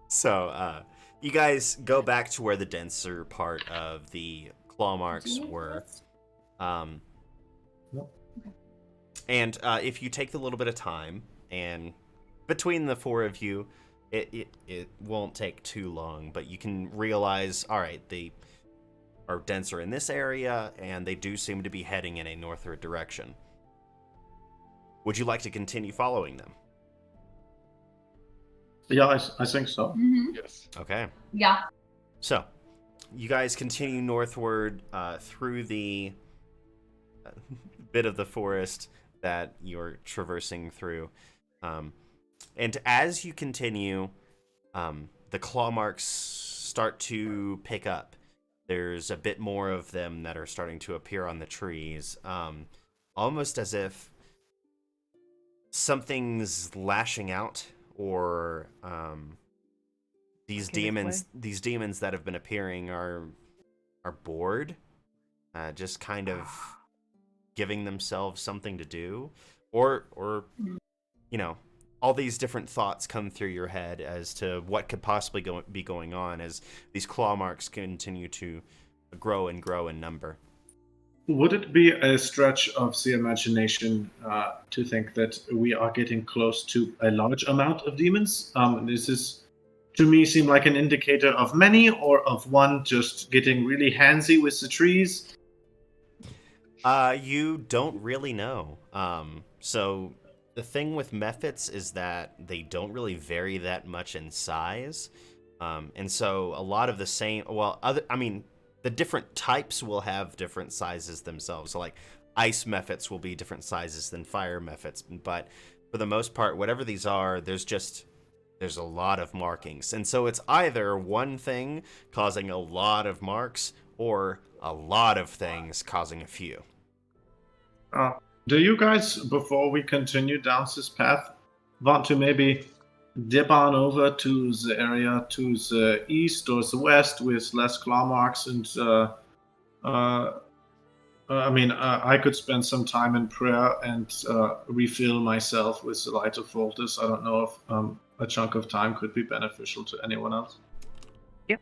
So, you guys go back to where the denser part of the claw marks were. And if you take a little bit of time, and between the four of you, it won't take too long, but you can realize, all right, they are denser in this area, and they do seem to be heading in a northward direction. Would you like to continue following them?
Yeah, I think so.
Mm-hmm.
Yes.
Okay.
Yeah.
So, you guys continue northward through the bit of the forest that you're traversing through. And as you continue, the claw marks start to pick up. There's a bit more of them that are starting to appear on the trees, almost as if something's lashing out, or these demons that have been appearing are bored, just kind of giving themselves something to do, or you know, all these different thoughts come through your head as to what could possibly be going on as these claw marks continue to grow and grow in number.
Would it be a stretch of the imagination to think that we are getting close to a large amount of demons? Does this, to me, seem like an indicator of many, or of one just getting really handsy with the trees?
You don't really know. So the thing with mephits is that they don't really vary that much in size. And so a lot of the same, the different types will have different sizes themselves. So like ice mephits will be different sizes than fire mephits. But for the most part, whatever these are, there's a lot of markings. And so it's either one thing causing a lot of marks or a lot of things causing a few.
Do you guys, before we continue down this path, want to maybe dip on over to the area to the east or the west with less claw marks? And I could spend some time in prayer and refill myself with the light of Voltus. I don't know if a chunk of time could be beneficial to anyone else.
Yep.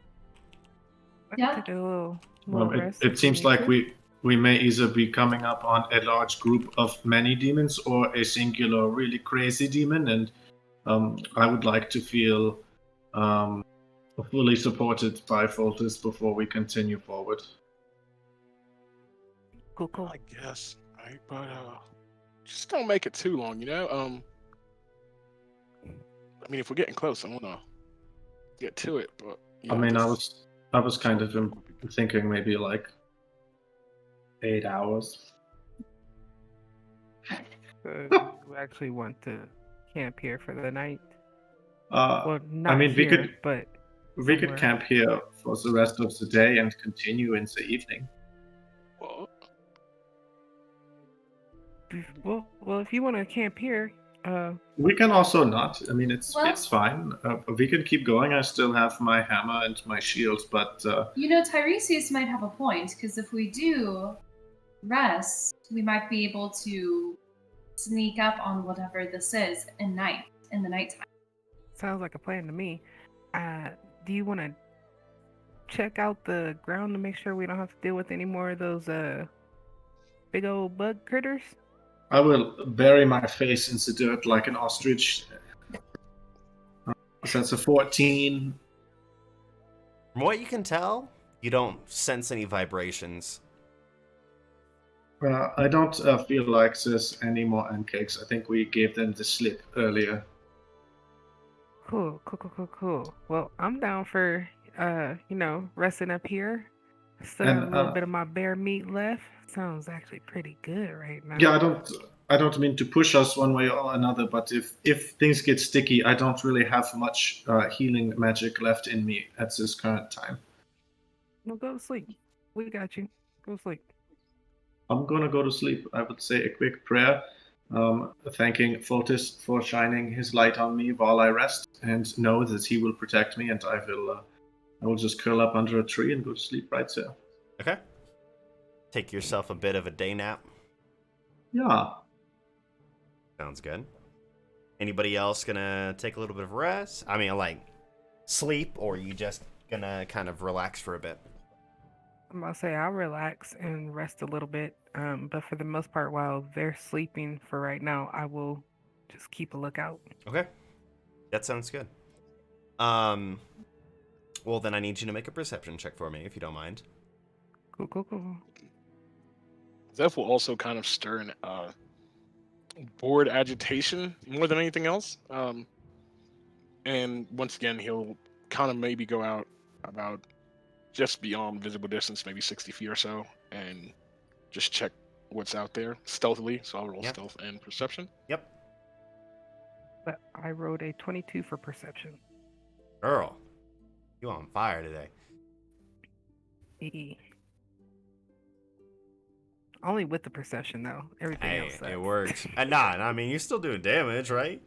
Yeah.
Take a little rest
It
if
seems
you need
like
to.
we may either be coming up on a large group of many demons or a singular really crazy demon, and I would like to feel fully supported by Voltus before we continue forward.
Cool.
I guess. Right, but just don't make it too long, you know. I mean, if we're getting close, I want to get to it. But
I was kind of thinking maybe like 8 hours.
We actually want to camp here for the night. Well, not
we
here,
could
but
we could
somewhere.
camp here for the rest of the day and continue in the evening.
Well, if you want to camp here,
We can also not. I mean, it's
Well-
it's fine. We can keep going. I still have my hammer and my shield, but
You know, Tiresias might have a point, because if we do rest, we might be able to sneak up on whatever this is in the nighttime.
Sounds like a plan to me. Do you want to check out the ground to make sure we don't have to deal with any more of those big old bug critters?
I will bury my face into dirt like an ostrich. So that's a 14.
From what you can tell, you don't sense any vibrations.
I don't feel like there's any more cakes. I think we gave them the slip earlier.
Cool. Well, I'm down for resting up here. Still
And,
have a little bit of my bear meat left. Sounds actually pretty good right now.
Yeah, I don't mean to push us one way or another, but if things get sticky, I don't really have much healing magic left in me at this current time.
Well, go to sleep. We got you. Go to sleep.
I'm gonna go to sleep. I would say a quick prayer, thanking Fotis for shining his light on me while I rest, and know that he will protect me, and I will just curl up under a tree and go to sleep right there.
Okay. Take yourself a bit of a day nap.
Yeah.
Sounds good. Anybody else gonna take a little bit of rest? I mean, like, sleep, or are you just gonna kind of relax for a bit?
I'm about to say I'll relax and rest a little bit. But for the most part, while they're sleeping for right now, I will just keep a lookout.
Okay. That sounds good. Well, then I need you to make a perception check for me, if you don't mind.
Cool.
Zeph will also kind of stir an bored agitation more than anything else. And once again, he'll kind of maybe go out about just beyond visible distance, maybe 60 feet or so, and just check what's out there stealthily. So I'll roll stealth and perception.
Yep.
But I rolled a 22 for perception.
Girl, you on fire today.
Only with the perception, though. Everything
Hey,
else sucks.
it works. I mean, you're still doing damage, right?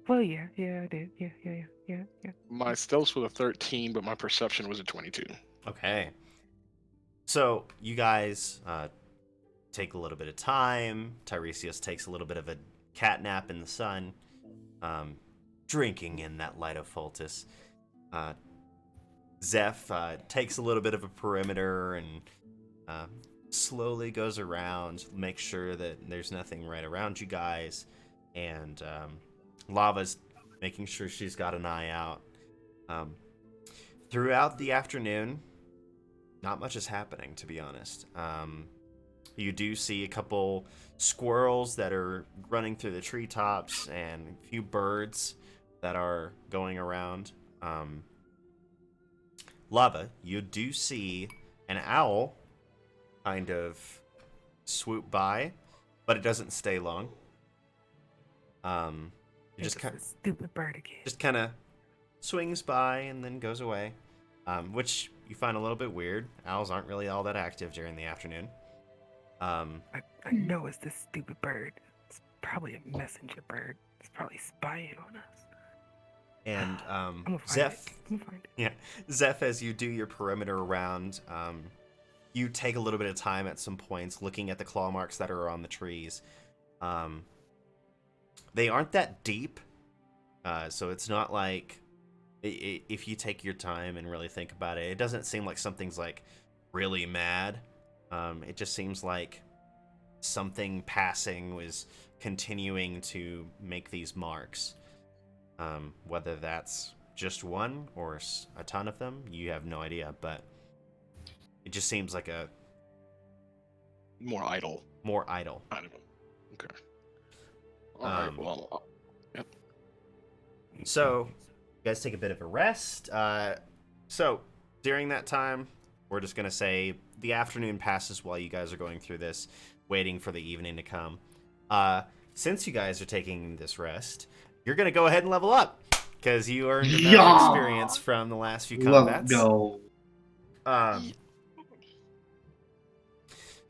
Well, yeah, I did. Yeah.
My stealth was a 13, but my perception was a 22.
Okay. So, you guys take a little bit of time. Tiresias takes a little bit of a cat nap in the sun, drinking in that light of Fultus. Zeph takes a little bit of a perimeter and slowly goes around, makes sure that there's nothing right around you guys, and Lava's making sure she's got an eye out. Throughout the afternoon, not much is happening, to be honest. You do see a couple squirrels that are running through the treetops and a few birds that are going around. Lava, you do see an owl kind of swoop by, but it doesn't stay long. It just kind of
stupid bird again.
Just kind of swings by and then goes away, which you find a little bit weird. Owls aren't really all that active during the afternoon.
I know it's this stupid bird. It's probably a messenger bird. It's probably spying on us.
And
I'm gonna
Zeph,
find it.
yeah, Zeph, as you do your perimeter around, you take a little bit of time at some points looking at the claw marks that are on the trees. They aren't that deep, so it's not like if you take your time and really think about it, it doesn't seem like something's like really mad. It just seems like something passing was continuing to make these marks. Whether that's just one or a ton of them, you have no idea, but it just seems like a
More idle.
more idle.
I don't know. Okay. All right. Well, yep.
So, you guys take a bit of a rest. So, during that time, we're just going to say the afternoon passes while you guys are going through this, waiting for the evening to come. Since you guys are taking this rest, you're going to go ahead and level up, because you earned enough experience from the last few combats.
Let's go.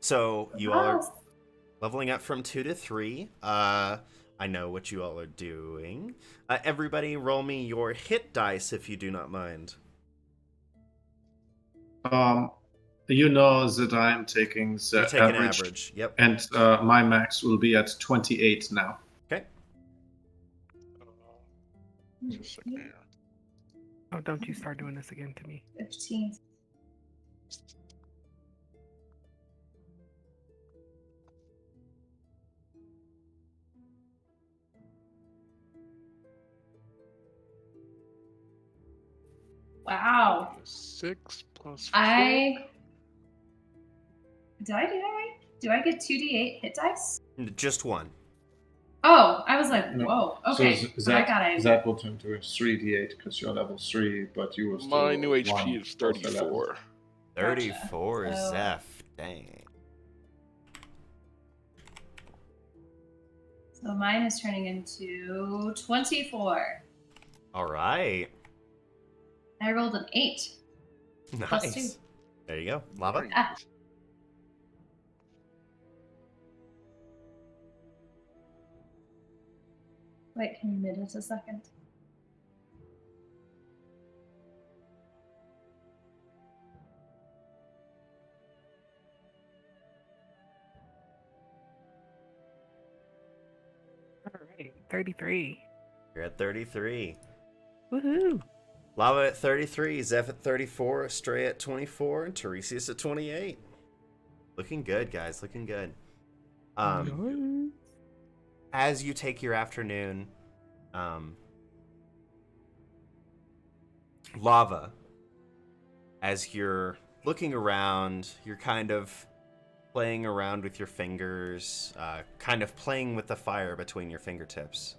So, you all are leveling up from 2 to 3. I know what you all are doing. Everybody roll me your hit dice if you do not mind.
you know that I am taking the
You're taking
average,
Yep.
and my max will be at 28 now.
Okay.
Just a second here.
Oh, don't you start doing this again to me.
15. Wow.
6 plus 4.
Did I do that right? Do I get 2d8 hit dice?
Just one.
Oh, I was like,
No.
whoa. Okay.
So
I got it.
that will turn to a 3d8 because you're level 3, but you were still
My new HP
1
is
plus 11.
34.
34
Gotcha. So-
Zeph. Dang.
So mine is turning into 24.
All right.
I rolled an 8. Plus two.
Nice. There you go. Lava.
Very
Ah.
nice.
Wait, can you mid it a second?
All right, 33.
You're at 33.
Woohoo!
Lava at 33, Zeph at 34, Astray at 24, and Tiresias at 28. Looking good, guys. Looking good.
Nice.
As you take your afternoon, Lava, as you're looking around, you're kind of playing around with your fingers, kind of playing with the fire between your fingertips.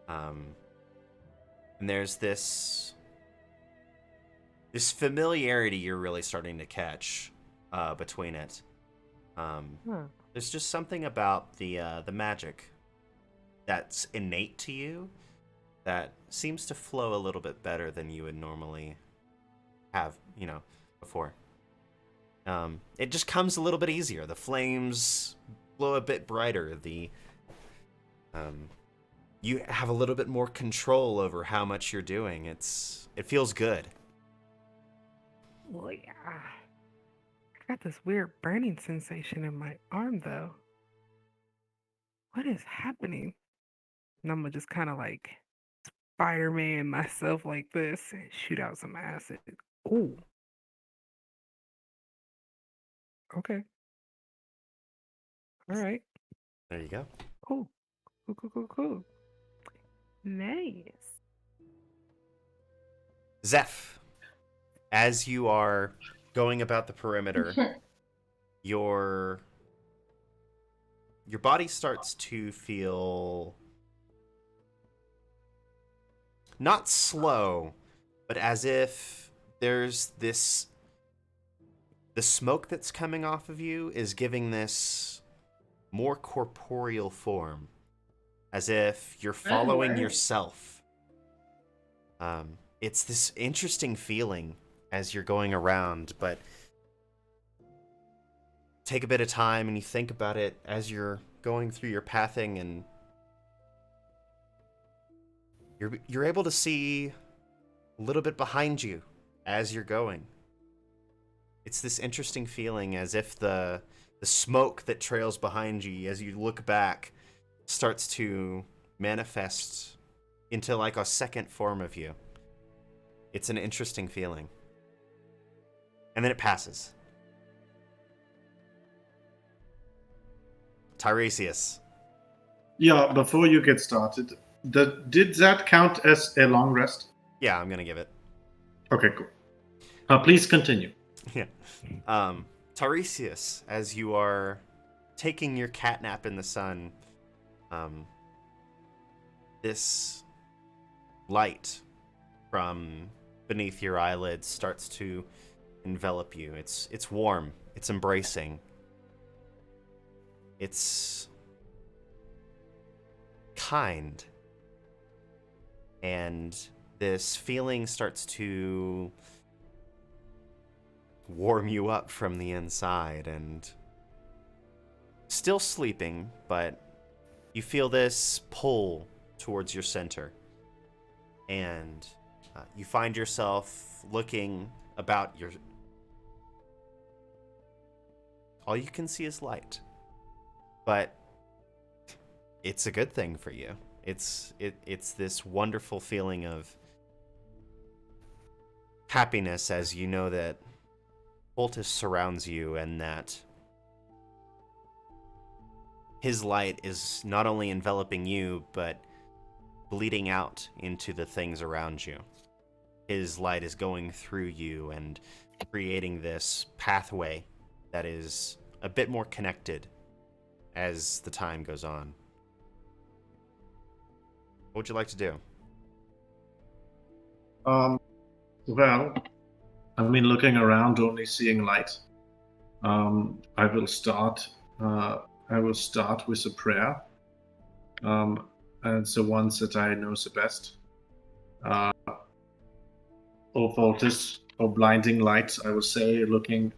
And there's this familiarity you're really starting to catch between it. There's just something about the magic that's innate to you that seems to flow a little bit better than you would normally have, before. It just comes a little bit easier. The flames glow a bit brighter. You have a little bit more control over how much you're doing. It feels good.
Oh, yeah. I got this weird burning sensation in my arm, though. What is happening? And I'm gonna just kind of like Spider-Man myself like this and shoot out some acid. Ooh. Okay. All right.
There you go.
Cool. Cool. Nice.
Zeph, as you are going about the perimeter, your body starts to feel not slow, but as if there's the smoke that's coming off of you is giving this more corporeal form, as if you're following yourself. It's this interesting feeling as you're going around, but take a bit of time and you think about it as you're going through your pathing, and you're able to see a little bit behind you as you're going. It's this interesting feeling as if the smoke that trails behind you as you look back starts to manifest into like a second form of you. It's an interesting feeling. And then it passes. Tiresias.
Yeah, before you get started, did that count as a long rest?
Yeah, I'm gonna give it.
Okay, cool. Please continue.
Yeah. Tiresias, as you are taking your catnap in the sun, this light from beneath your eyelids starts to envelop you. It's warm. It's embracing. It's kind. And this feeling starts to warm you up from the inside, and still sleeping, but you feel this pull towards your center. And you find yourself looking about all you can see is light. But it's a good thing for you. It's this wonderful feeling of happiness as you know that Voltus surrounds you and that his light is not only enveloping you, but bleeding out into the things around you. His light is going through you and creating this pathway that is a bit more connected as the time goes on. What would you like to do?
Well, I mean, looking around, only seeing light. I will start. I will start with a prayer, and it's the ones that I know the best. O Voltus, O blinding light, I will say, looking.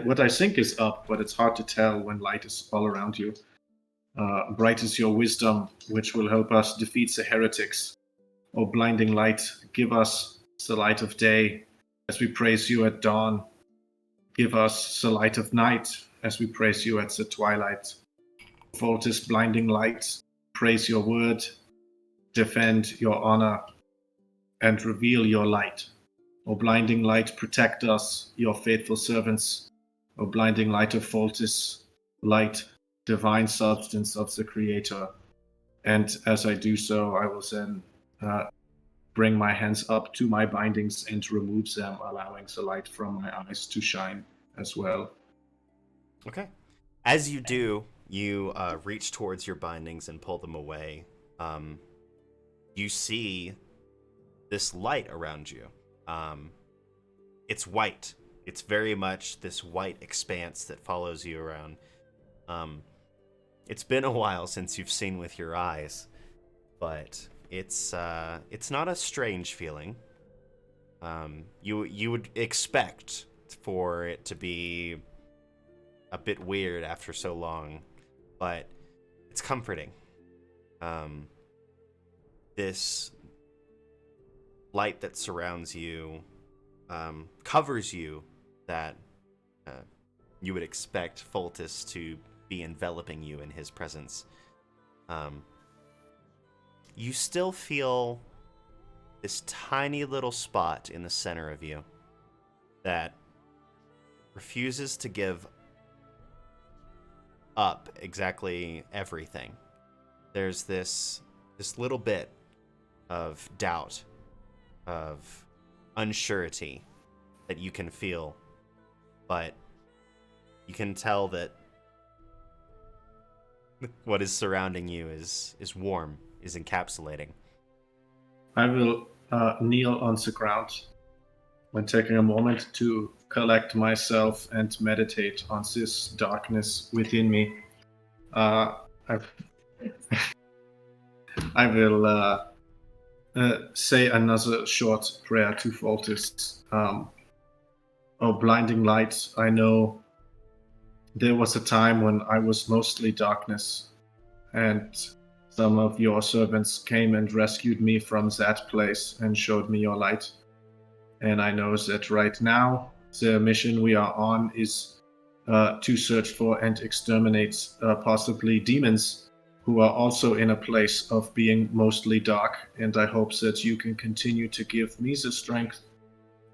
What I think is up, but it's hard to tell when light is all around you. Bright is your wisdom, which will help us defeat the heretics. O blinding light, give us the light of day as we praise you at dawn. Give us the light of night as we praise you at the twilight. Voltus, blinding light, praise your word, defend your honor, and reveal your light. O blinding light, protect us, your faithful servants. O blinding light of Voltus, light, divine substance of the Creator. And as I do so, I will then bring my hands up to my bindings and remove them, allowing the light from my eyes to shine as well.
Okay. As you do, you reach towards your bindings and pull them away. You see this light around you. It's white. It's very much this white expanse that follows you around. It's been a while since you've seen with your eyes, but it's not a strange feeling. You would expect for it to be a bit weird after so long, but it's comforting. This light that surrounds you covers you that you would expect Voltus to be enveloping you in his presence. You still feel this tiny little spot in the center of you that refuses to give up exactly everything. There's this little bit of doubt, of unsurety that you can feel, but you can tell that what is surrounding you is warm, is encapsulating.
I will kneel on the ground when taking a moment to collect myself and meditate on this darkness within me. I will say another short prayer to Voltus. Oh, blinding light, I know there was a time when I was mostly darkness, and some of your servants came and rescued me from that place and showed me your light. And I know that right now, the mission we are on is to search for and exterminate possibly demons who are also in a place of being mostly dark. And I hope that you can continue to give me the strength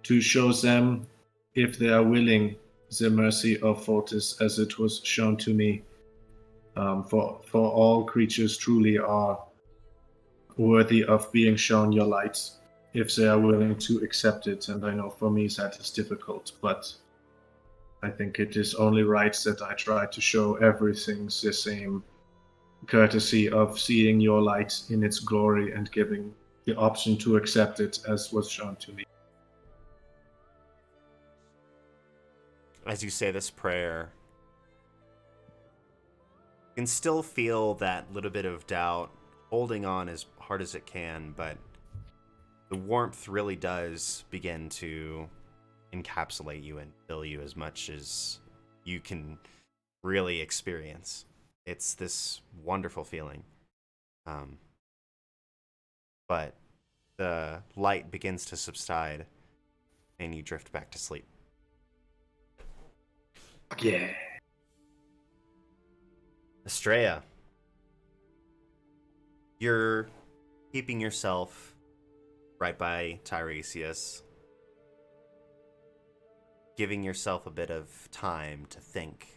to show them, if they are willing, the mercy of Voltus as it was shown to me. For all creatures truly are worthy of being shown your light if they are willing to accept it. And I know for me that is difficult, but I think it is only right that I try to show everything the same courtesy of seeing your light in its glory and giving the option to accept it as was shown to me.
As you say this prayer, you can still feel that little bit of doubt holding on as hard as it can, but the warmth really does begin to encapsulate you and fill you as much as you can really experience. It's this wonderful feeling. But the light begins to subside and you drift back to sleep.
Yeah.
Estrella, you're keeping yourself right by Tiresias, giving yourself a bit of time to think,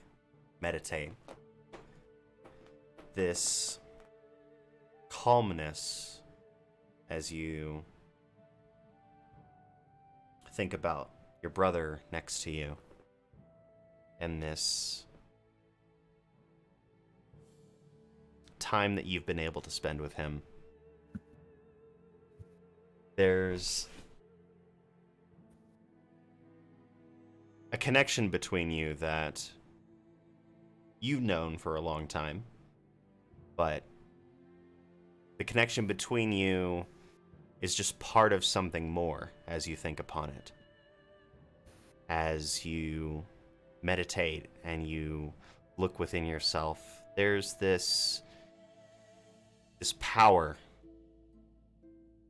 meditate. This calmness as you think about your brother next to you and this time that you've been able to spend with him. There's a connection between you that you've known for a long time, but the connection between you is just part of something more as you think upon it. As you meditate and you look within yourself, there's this power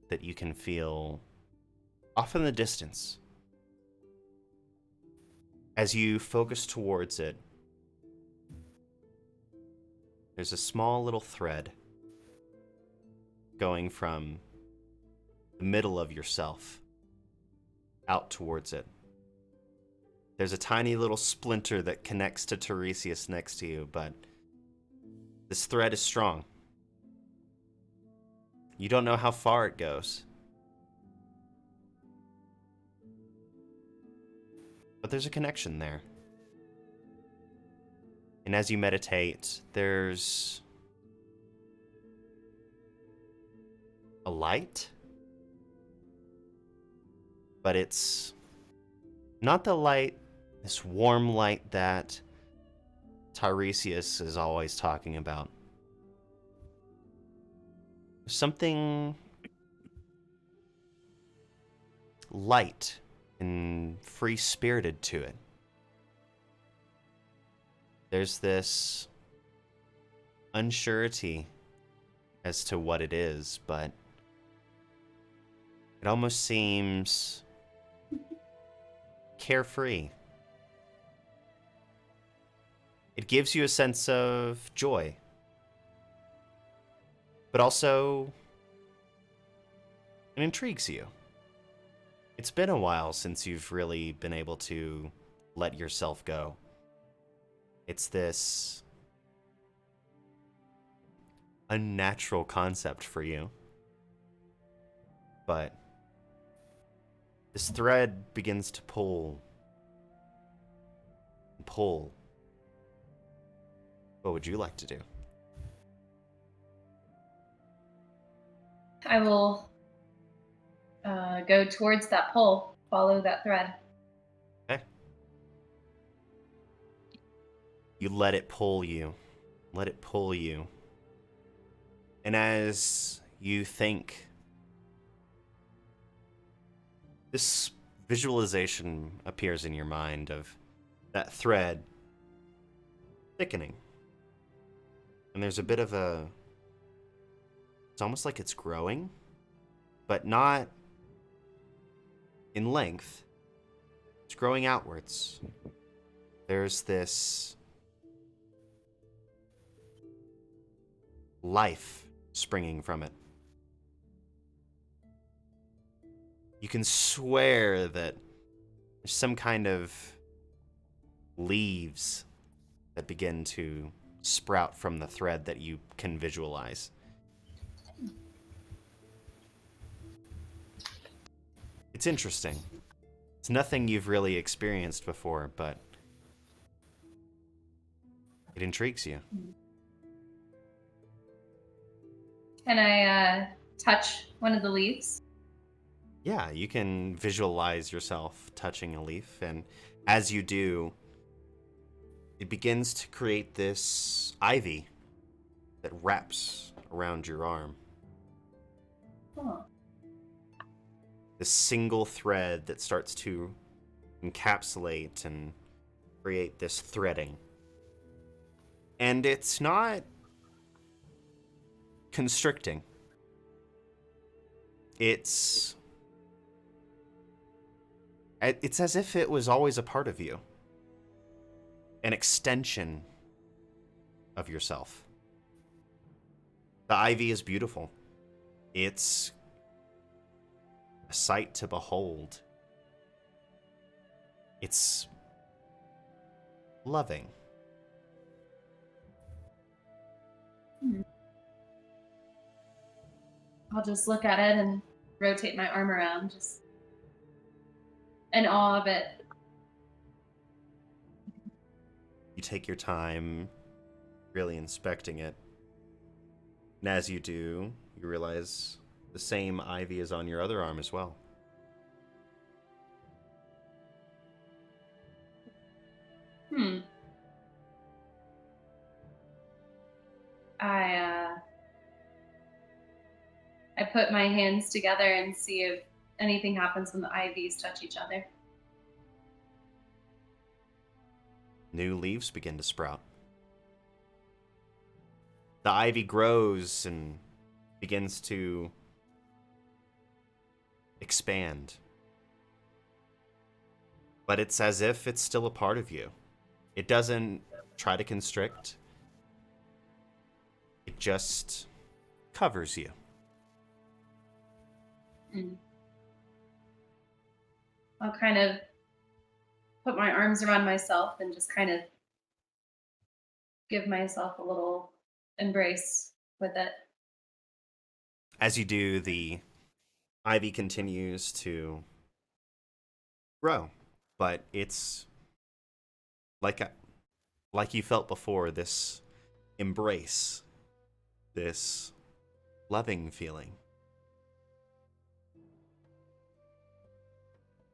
that you can feel off in the distance. As you focus towards it, there's a small little thread going from the middle of yourself out towards it. There's a tiny little splinter that connects to Tiresias next to you, but this thread is strong. You don't know how far it goes. But there's a connection there. And as you meditate, there's a light. But it's not the light, this warm light that Tiresias is always talking about. There's something light and free-spirited to it. There's this unsurety as to what it is, but it almost seems carefree. It gives you a sense of joy, but also it intrigues you. It's been a while since you've really been able to let yourself go. It's this unnatural concept for you. But this thread begins to pull and pull. What would you like to do?
I will go towards that pole, follow that thread.
Okay. You let it pull you. Let it pull you. And as you think, this visualization appears in your mind of that thread thickening. And there's a bit of a... It's almost like it's growing, but not in length. It's growing outwards. There's this life springing from it. You can swear that there's some kind of leaves that begin to sprout from the thread that you can visualize. It's interesting. It's nothing you've really experienced before, but it intrigues you.
Can I touch one of the leaves?
Yeah, you can visualize yourself touching a leaf, and as you do, it begins to create this ivy that wraps around your arm.
Oh.
This single thread that starts to encapsulate and create this threading. And it's not constricting. It's as if it was always a part of you. An extension of yourself. The ivy is beautiful. It's a sight to behold. It's loving.
I'll just look at it and rotate my arm around, just in awe of it.
You take your time really inspecting it. And as you do, you realize the same ivy is on your other arm as well.
I put my hands together and see if anything happens when the ivies touch each other.
New leaves begin to sprout. The ivy grows and begins to expand. But it's as if it's still a part of you. It doesn't try to constrict. It just covers you.
I'll kind of put my arms around myself and just kind of give myself a little embrace with it.
As you do, the ivy continues to grow, but it's like you felt before, this embrace, this loving feeling.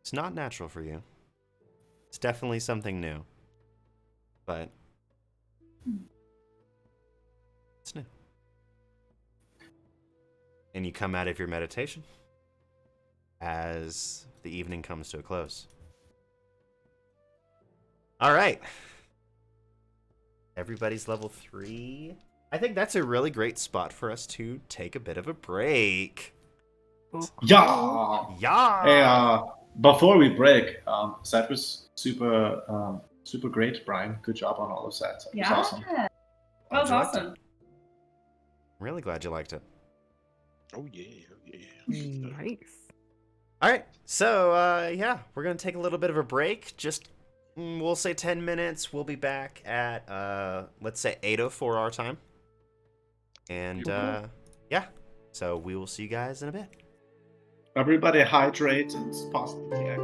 It's not natural for you. It's definitely something new, but it's new. And you come out of your meditation as the evening comes to a close. All right. Everybody's level 3. I think that's a really great spot for us to take a bit of a break.
Yeah.
Yeah.
Hey, before we break, that was super great, Brian. Good job on all of that. That was awesome.
That was awesome.
I'm really glad you liked it.
Oh yeah.
Nice.
All right. So, yeah, we're going to take a little bit of a break. Just, we'll say 10 minutes. We'll be back at, let's say 8:04 our time. And, yeah. So we will see you guys in a bit.
Everybody hydrate and positive. Yeah.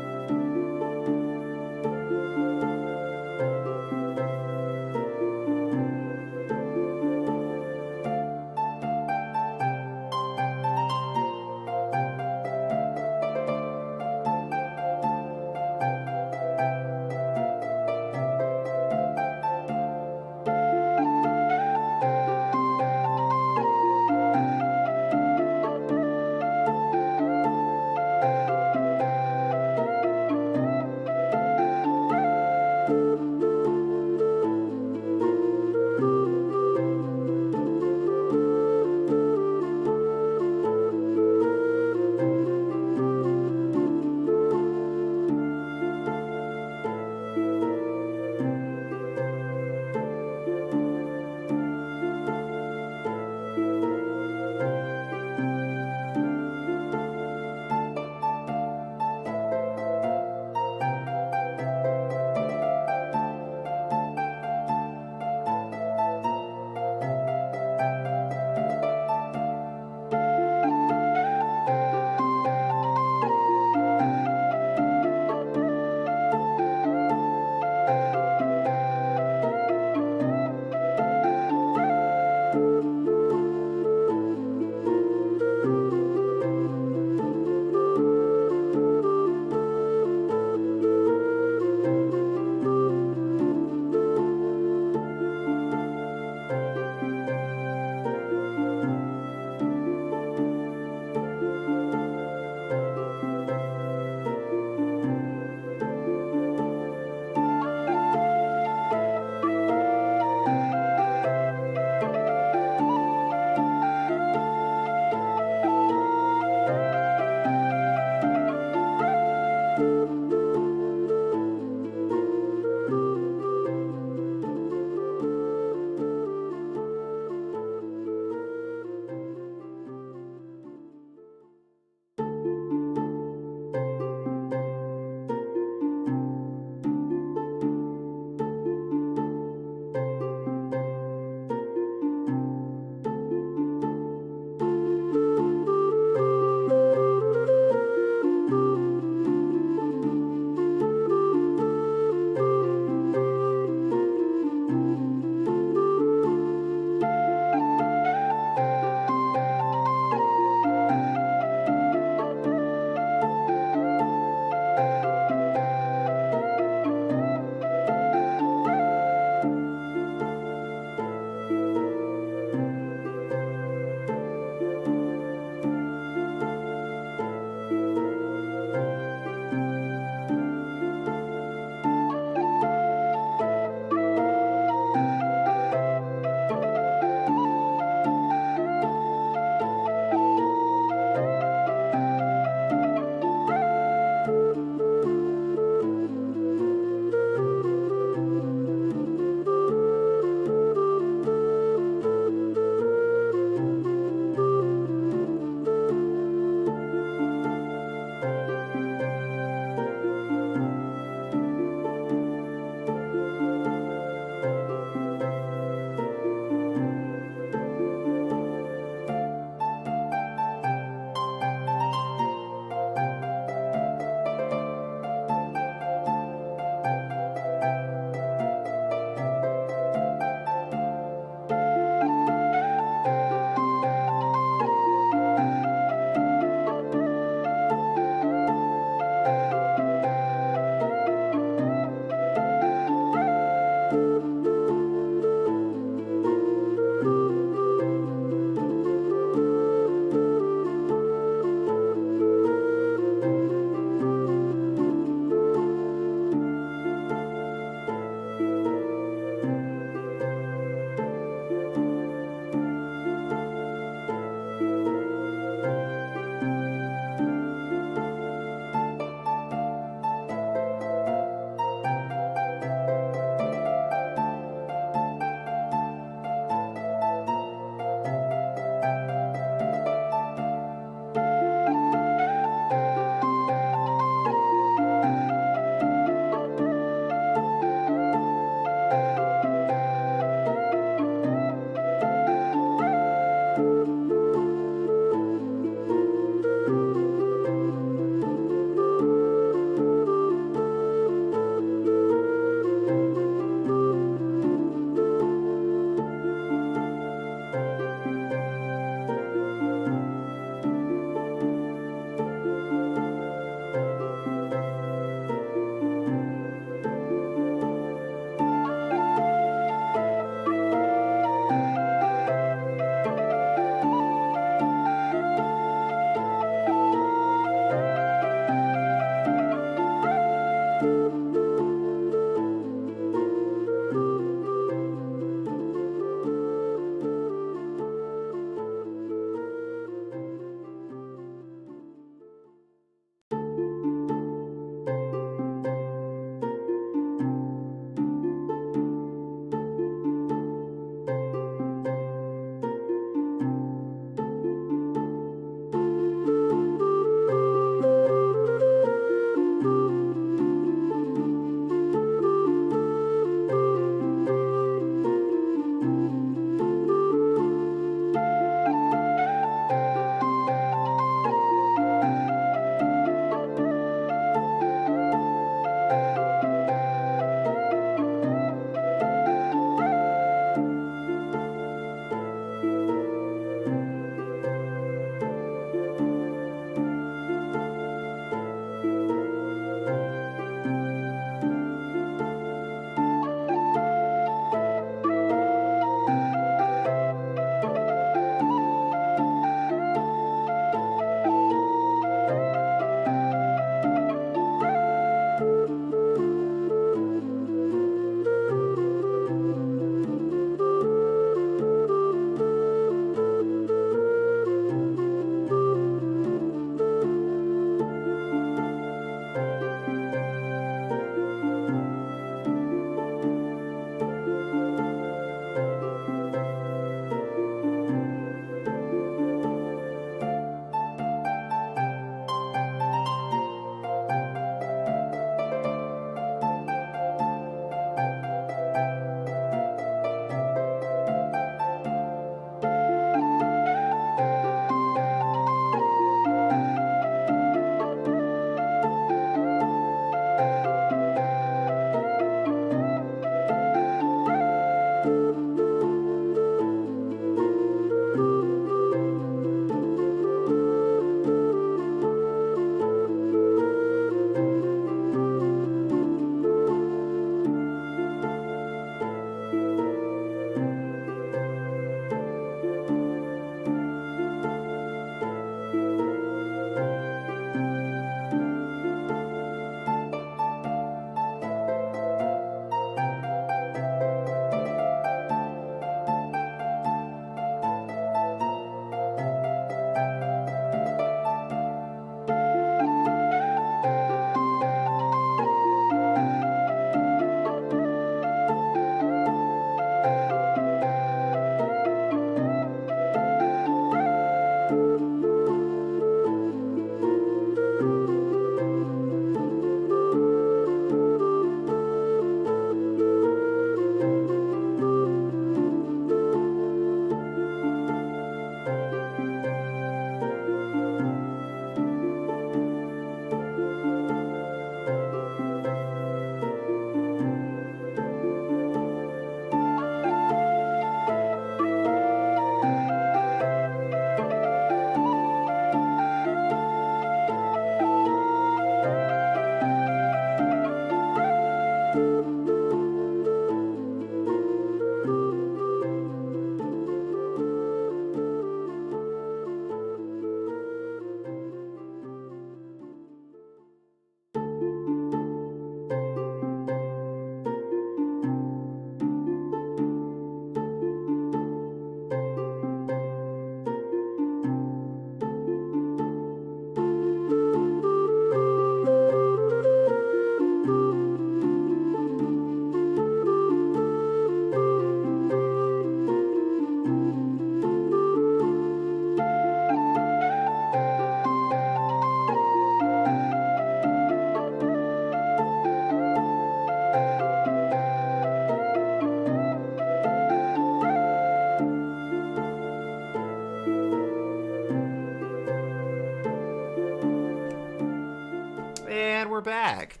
And we're back.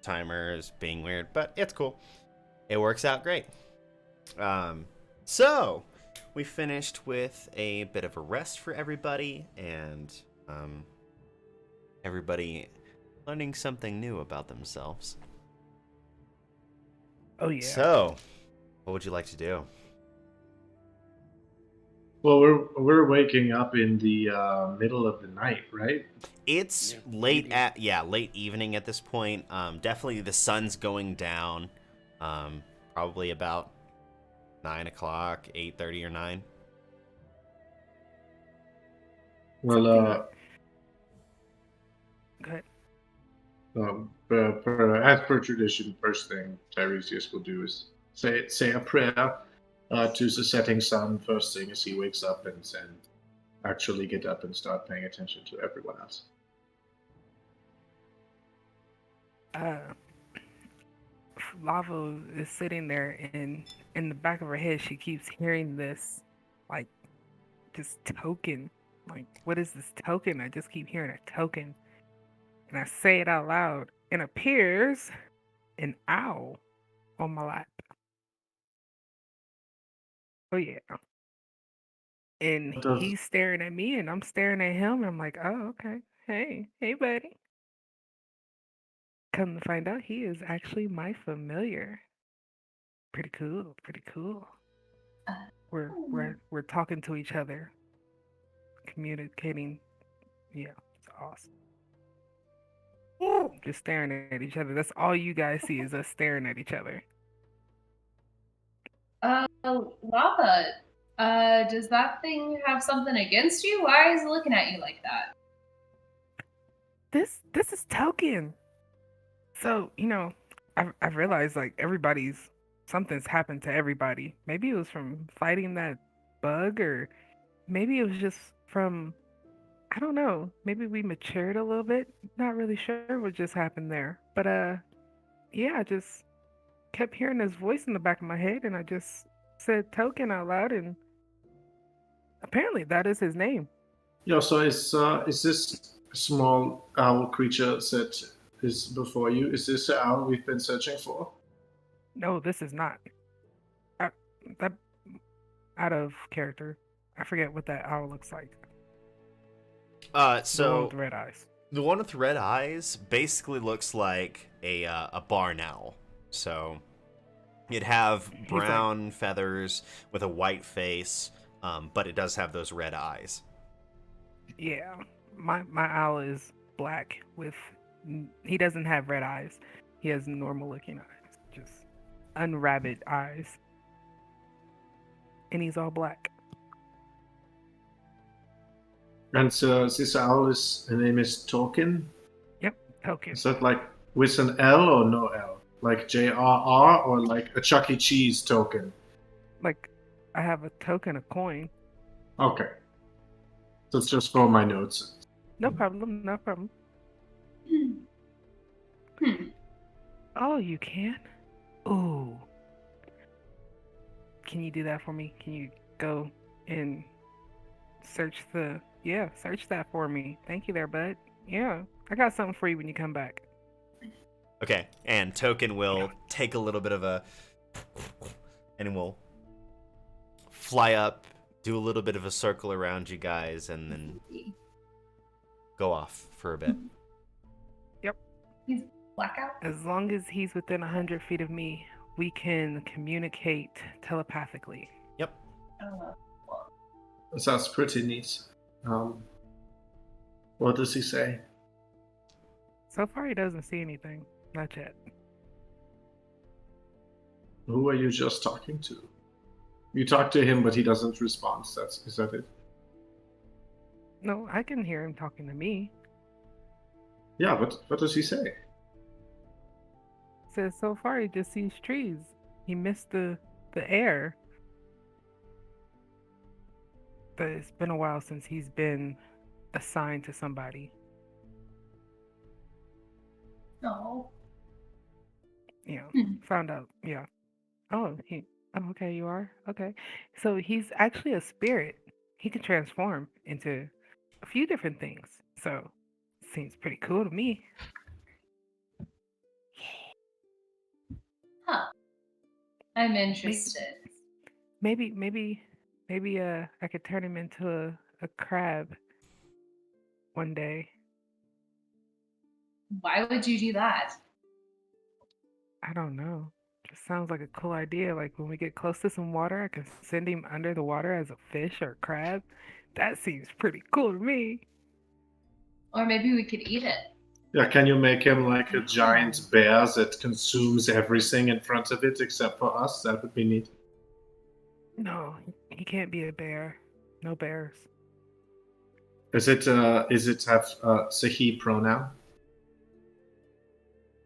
Timer is being weird, but it's cool. It works out great. So we finished with a bit of a rest for everybody, and everybody learning something new about themselves.
Oh yeah.
So, what would you like to do?
Well, we're waking up in the middle of the night, right?
It's
Yeah,
late
evening.
late evening at this point. Definitely the sun's going down. Probably about 9 o'clock, 8:30 or 9.
Well,
Go ahead.
as per tradition, first thing Tiresias will do is say a prayer to the setting sun first thing as he wakes up and actually get up and start paying attention to everyone else.
Lava is sitting there, and in the back of her head, she keeps hearing this, like, this token. Like, what is this token? I just keep hearing a token. And I say it out loud, and appears an owl on my lap. Oh, yeah. And
Does
he's staring at me, and I'm staring at him, and I'm like, oh, okay. Hey, buddy. Come to find out, he is actually my familiar. Pretty cool, pretty cool. We're talking to each other, communicating. Yeah, it's awesome. Just staring at each other. That's all you guys see is us staring at each other.
Lava, does that thing have something against you? Why is it looking at you like that?
This is Token. So, I've realized like something's happened to everybody. Maybe it was from fighting that bug, or maybe it was just from, I don't know. Maybe we matured a little bit. Not really sure what just happened there. But yeah, I just kept hearing this voice in the back of my head, and I just said Token out loud, and apparently that is his name.
Yeah, so is this small owl creature that is before you? Is this the owl we've been searching for?
No, this is not. I, that out of character. I forget what that owl looks like. The one
So
with the red eyes.
the one with red eyes basically looks like a barn owl. So it'd have
He's like,
brown feathers with a white face, but it does have those red eyes.
yeah, my owl is black with. He doesn't have red eyes. He has normal looking eyes, just unrabbit eyes, and he's all black.
And so this owl her name is Token.
Yep, Token.
Is that like with an L or no L? Like JRR or like a Chuck E. Cheese token?
Like, I have a token, a coin.
Okay. So it's just for my notes.
No problem, no problem. Oh, you can? Ooh. Can you do that for me? Can you go and search that for me. Thank you there, bud. Yeah, I got something for you when you come back.
Okay, and Token will take a little bit of a, and will fly up, do a little bit of a circle around you guys, and then go off for a bit.
Yep.
He's blackout?
As long as he's within 100 feet of me, we can communicate telepathically.
Yep.
That's pretty neat. What does he say?
So far, he doesn't see anything. Not yet.
Who are you just talking to? You talk to him, but he doesn't respond. Is that it?
No, I can hear him talking to me.
Yeah, but what does he say?
Says so far he just sees trees. He missed the air. But it's been a while since he's been assigned to somebody.
No.
Yeah, found out. Yeah. Oh, okay, you are? Okay. So he's actually a spirit. He can transform into a few different things. So, seems pretty cool to me.
I'm interested.
Maybe I could turn him into a crab one day.
Why would you do that?
I don't know. Just sounds like a cool idea. Like when we get close to some water, I can send him under the water as a fish or a crab. That seems pretty cool to me.
Or maybe we could eat it.
Yeah, can you make him like a giant bear that consumes everything in front of it except for us? That would be neat.
No, he can't be a bear. No bears.
Is it have the he pronoun?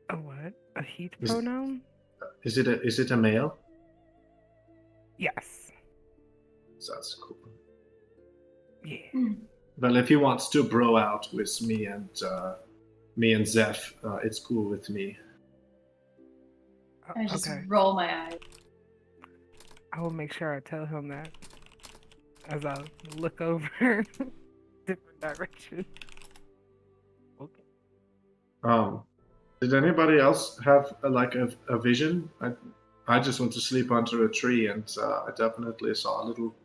A what? A he
Is-
pronoun?
Is it a male?
Yes.
That's cool.
Yeah.
Well, if he wants to bro out with me and Zeph, it's cool with me.
I just
Okay.
roll my eyes.
I will make sure I tell him that as I look over different direction. Okay.
Did anybody else have a vision? I just went to sleep under a tree, and I definitely saw a little.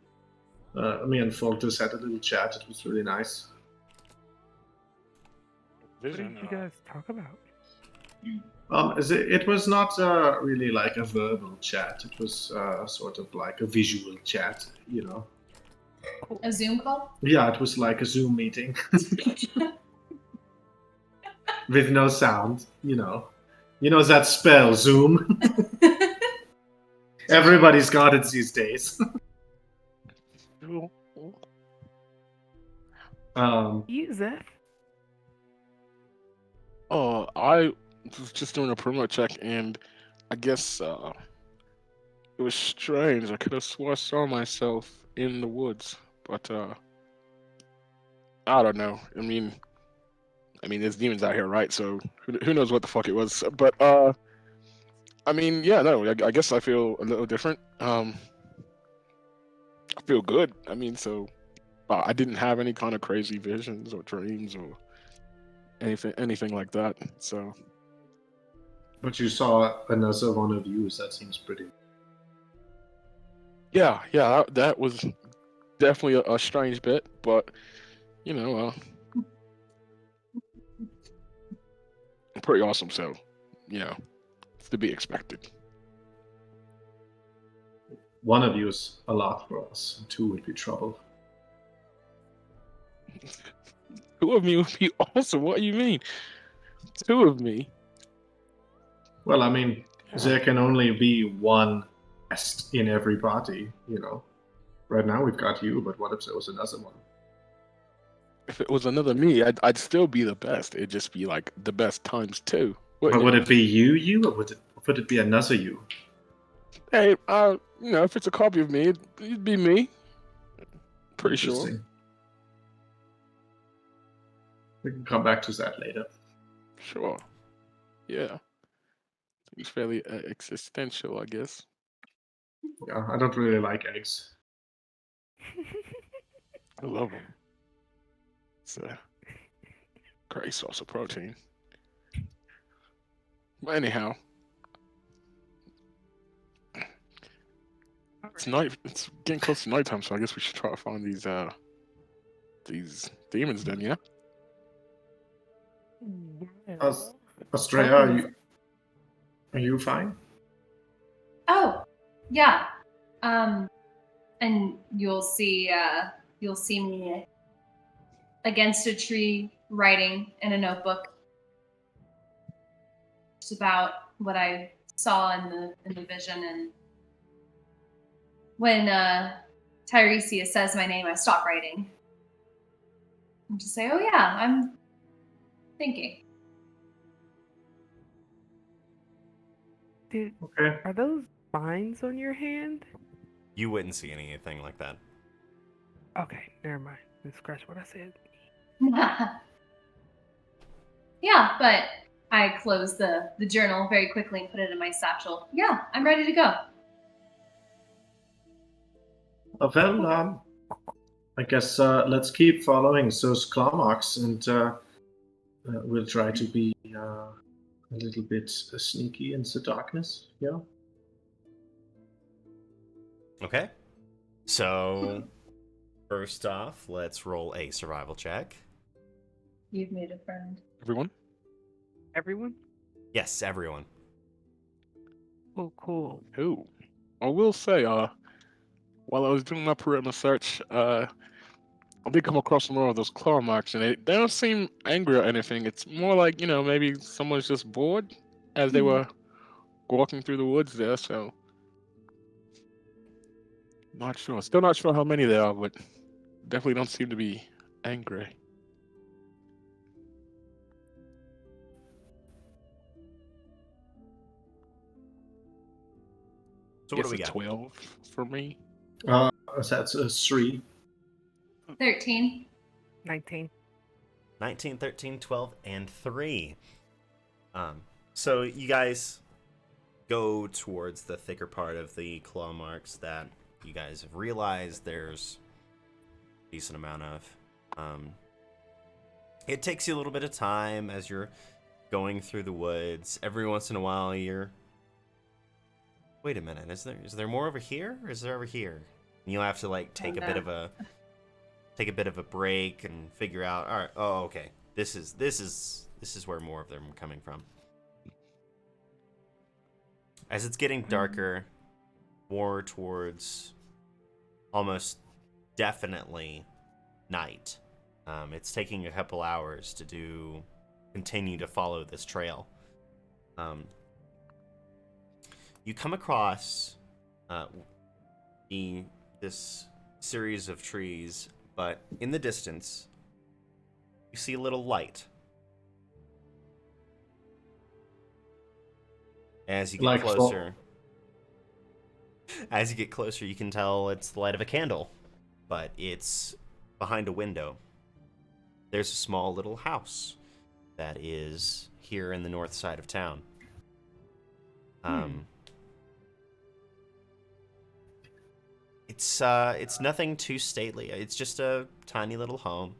Me and Foltus had a little chat. It was really nice.
What did you guys talk about?
It was not really like a verbal chat. It was sort of like a visual chat, you know.
A Zoom call?
Yeah, it was like a Zoom meeting with no sound, you know. You know that spell, Zoom? Everybody's got it these days.
Use it.
I was just doing a promo check, and I guess it was strange. I could have swore I saw myself in the woods, but I don't know. I mean, there's demons out here, right? So who knows what the fuck it was? But I mean, yeah, no. I guess I feel a little different. I feel good. I mean, so I didn't have any kind of crazy visions or dreams or anything like that. So.
But you saw another one of you. That seems pretty.
Yeah, that was definitely a strange bit, but you know, pretty awesome. So, you know, it's to be expected.
One of you is a lot for us. Two would be trouble.
Two of me would be awesome. What do you mean? Two of me?
Well, I mean, there can only be one best in every party, you know. Right now we've got you, but what if there was another one?
If it was another me, I'd still be the best. It'd just be like the best times two.
But would it be you, or would it be another you?
Hey, you know, if it's a copy of me, it'd be me. Pretty sure.
We can come back to that later.
Sure. Yeah. It's fairly existential, I guess.
Yeah, I don't really like eggs.
I love them. It's a great source of protein. But anyhow, it's night. It's getting close to nighttime, so I guess we should try to find these demons. Then, yeah.
Australia, are you fine?
Oh, yeah. And you'll see me against a tree writing in a notebook. It's about what I saw in the vision, and when Tiresias says my name, I stop writing. And just say, "Oh yeah, I'm thinking."
Dude,
Okay.
are those vines on your hand?
You wouldn't see anything like that.
Okay, never mind. Just scratch what I said.
Yeah, but I closed the journal very quickly and put it in my satchel. Yeah, I'm ready to go.
Well, I guess let's keep following those claw marks, and we'll try to be a little bit sneaky in the darkness. Yeah.
Okay. So, first off, let's roll a survival check.
You've made a friend.
Everyone?
Everyone?
Yes, everyone.
Oh, cool.
Ooh. I will say, while I was doing my perimeter search, I did come across more of those claw marks, and they don't seem angry or anything. It's more like, maybe someone's just bored as they were walking through the woods there, so. Not sure. Still not sure how many there are, but definitely don't seem to be angry.
So what
Guess
do we
a
got?
12 for me.
So that's a 3.
13.
19.
19, 13, 12, and 3. So you guys go towards the thicker part of the claw marks that you guys have realized there's a decent amount of. It takes you a little bit of time as you're going through the woods. Every once in a while you're... Wait a minute, is there more over here? Or is there over here? And you'll have to like take a bit of a break and figure out, all right, oh okay. This is where more of them are coming from. As it's getting darker, more towards almost definitely night. It's taking a couple hours to continue to follow this trail. You come across this series of trees, but in the distance, you see a little light. As you get closer, you can tell it's the light of a candle, but it's behind a window. There's a small little house that is here in the north side of town. It's nothing too stately. It's just a tiny little home.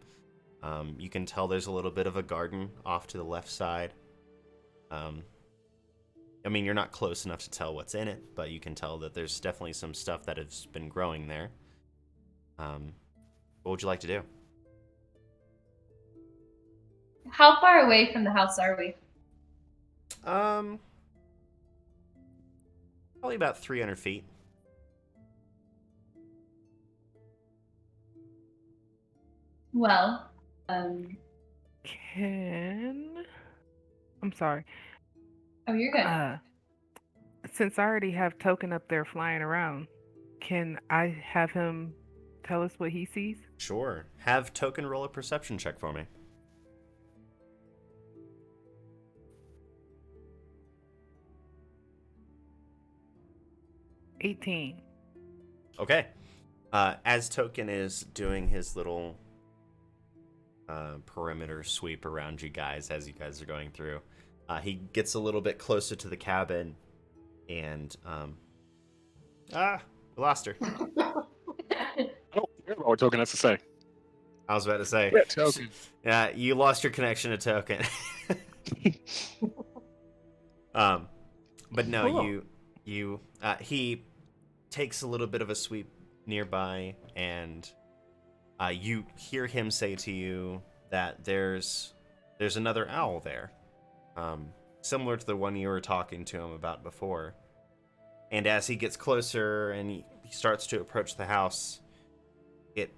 You can tell there's a little bit of a garden off to the left side. I mean, you're not close enough to tell what's in it, but you can tell that there's definitely some stuff that has been growing there. What would you like to do?
How far away from the house are we?
Probably about 300 feet.
Well,
I'm sorry.
Oh, you're good.
Since I already have Token up there flying around, can I have him tell us what he sees?
Sure. Have Token roll a perception check for me.
$18.
Okay. As Token is doing his little perimeter sweep around you guys as you guys are going through, he gets a little bit closer to the cabin, and we lost her.
I don't care about what Token has to say.
I was about to say,
Yeah, Token.
yeah, you lost your connection to Token. But no,
Cool.
he takes a little bit of a sweep nearby, and you hear him say to you that there's another owl there, similar to the one you were talking to him about before. And as he gets closer and he starts to approach the house, it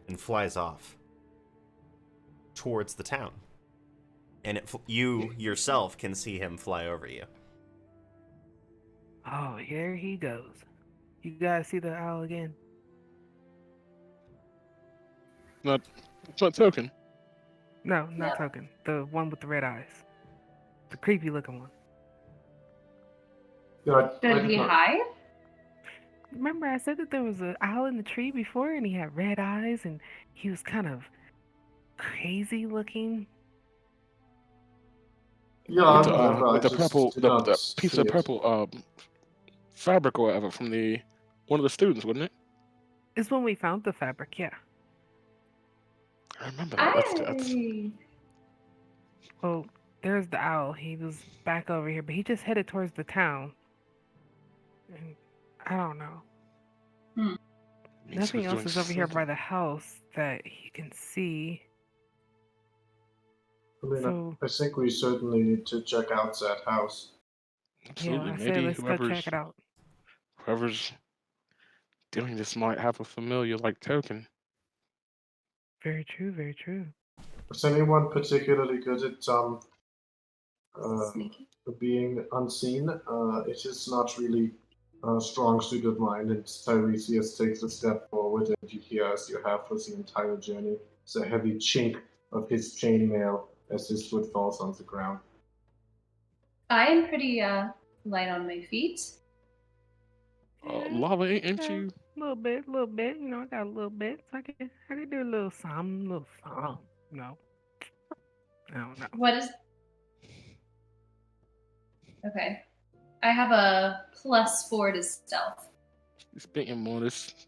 and flies off towards the town. And you yourself can see him fly over you.
Oh, here he goes. You guys see the owl again?
It's not Token.
No, not
Yep.
Token. The one with the red eyes. The creepy looking one.
Should we hide?
Remember I said that there was an owl in the tree before and he had red eyes and he was kind of crazy looking?
Yeah,
With the purple, the piece of purple fabric or whatever from one of the students, wasn't it?
It's when we found the fabric, yeah.
I remember that.
Well, there's the owl. He was back over here, but he just headed towards the town. And I don't know.
Means
Nothing
he was
else
doing
is over here by
something.
the house that he can see.
I mean,
So
I think we certainly need to check out that house.
Absolutely.
yeah, I say
Maybe
let's go check it out.
whoever's doing this might have a familiar like token.
Very true, very true.
Is anyone particularly good at
Sneaky.
being unseen? It is not really a strong suit of mine, and Tiresias takes a step forward, and you hear, as you have for the entire journey, the heavy chink of his chainmail as his foot falls on the ground.
I am pretty light on my feet.
Lava, ain't
Yeah,
you?
little bit. You know, I got a little bit. So I can do a little something. No, I don't know.
What is? Okay, I have a +4 to stealth.
It's being modest.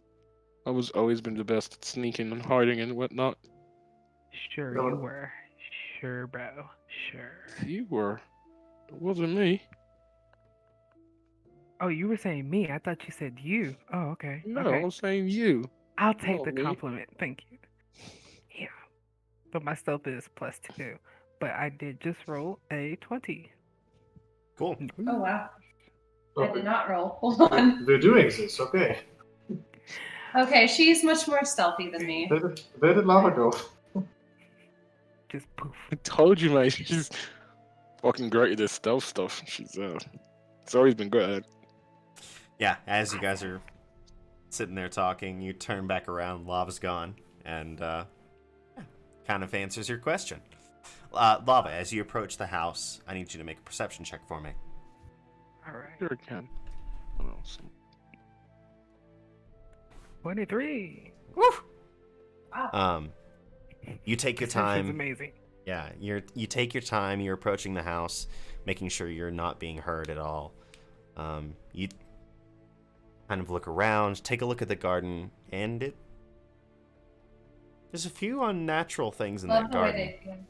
I was always been the best at sneaking and hiding and whatnot.
Sure
No.
you were. Sure, bro. Sure.
You were. It wasn't me.
Oh, you were saying me. I thought you said you. Oh, okay.
No, I
Okay.
was saying you.
I'll take
Not
the
me.
compliment. Thank you. Yeah. But my stealth is +2. But I did just roll a 20.
Cool.
Oh wow! I
Okay.
did not roll. Hold on.
We're doing this, okay.
Okay, she's much more stealthy than me.
Where did Lava go?
Just poof.
I told you, mate. She's fucking great at this stealth stuff. She's it's always been good at it.
Yeah, as you guys are sitting there talking, you turn back around, Lava's gone, and kind of answers your question. Lava, as you approach the house, I need you to make a perception check for me.
All right.
Sure can. Oh, some-
23.
Wow.
You take your
Perception's
time.
amazing.
Yeah, you take your time. You're approaching the house, making sure you're not being heard at all. You kind of look around, take a look at the garden, and there's a few unnatural things in
Love
that
the way
garden.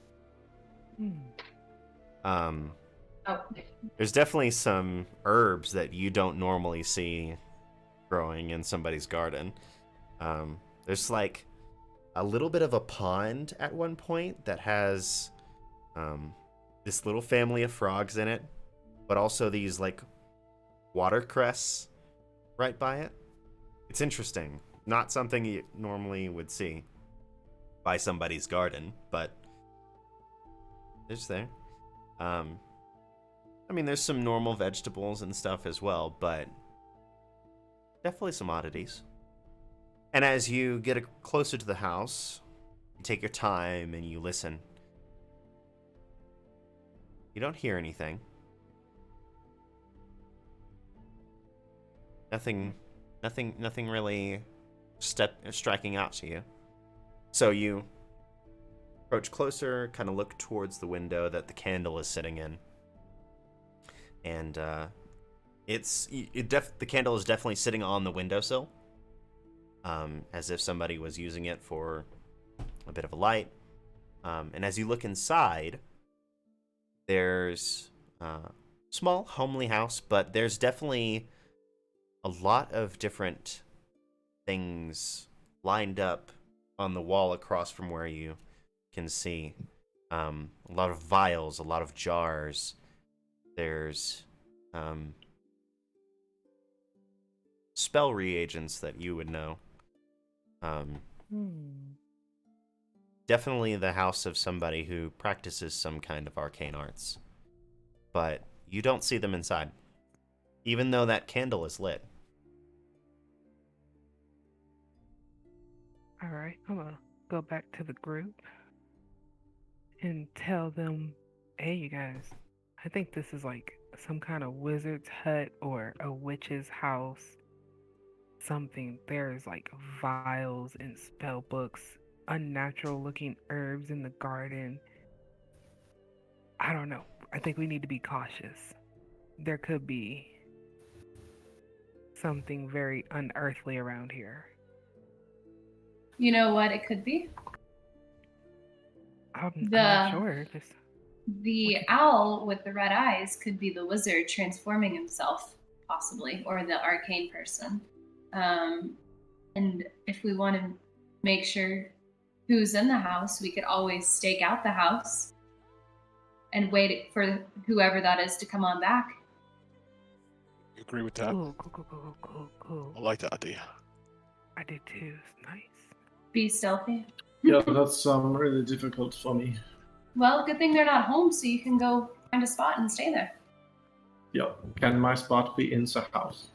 they.
Hmm.
Oh.
There's definitely some herbs that you don't normally see growing in somebody's garden. There's like a little bit of a pond at one point that has this little family of frogs in it, but also these like watercress right by it. It's interesting. Not something you normally would see by somebody's garden, but it's there. I mean, there's some normal vegetables and stuff as well, but definitely some oddities. And as you get closer to the house, you take your time and you listen. You don't hear anything. Nothing really striking out to you. So you approach closer, kind of look towards the window that the candle is sitting in. And the candle is definitely sitting on the windowsill, as if somebody was using it for a bit of a light. And as you look inside, there's a small, homely house, but there's definitely a lot of different things lined up on the wall across from where you can see. A lot of vials, a lot of jars. There's spell reagents that you would know. Definitely the house of somebody who practices some kind of arcane arts. But you don't see them inside, even though that candle is lit.
All right, I'm gonna go back to the group and tell them, hey, you guys, I think this is like some kind of wizard's hut or a witch's house. Something. There's like vials and spell books, unnatural looking herbs in the garden. I don't know. I think we need to be cautious. There could be something very unearthly around here.
You know what it could be?
I'm not sure.
The owl with the red eyes could be the wizard transforming himself. possibly, or the arcane person. And if we want to make sure who's in the house, we could always stake out the house and wait for whoever that is to come on back.
You agree with that?
Cool.
I like that idea.
I did too. It's nice.
Be stealthy.
Yeah, that's really difficult for me.
Well, good thing they're not home, so you can go find a spot and stay there.
Yeah, can my spot be in the house?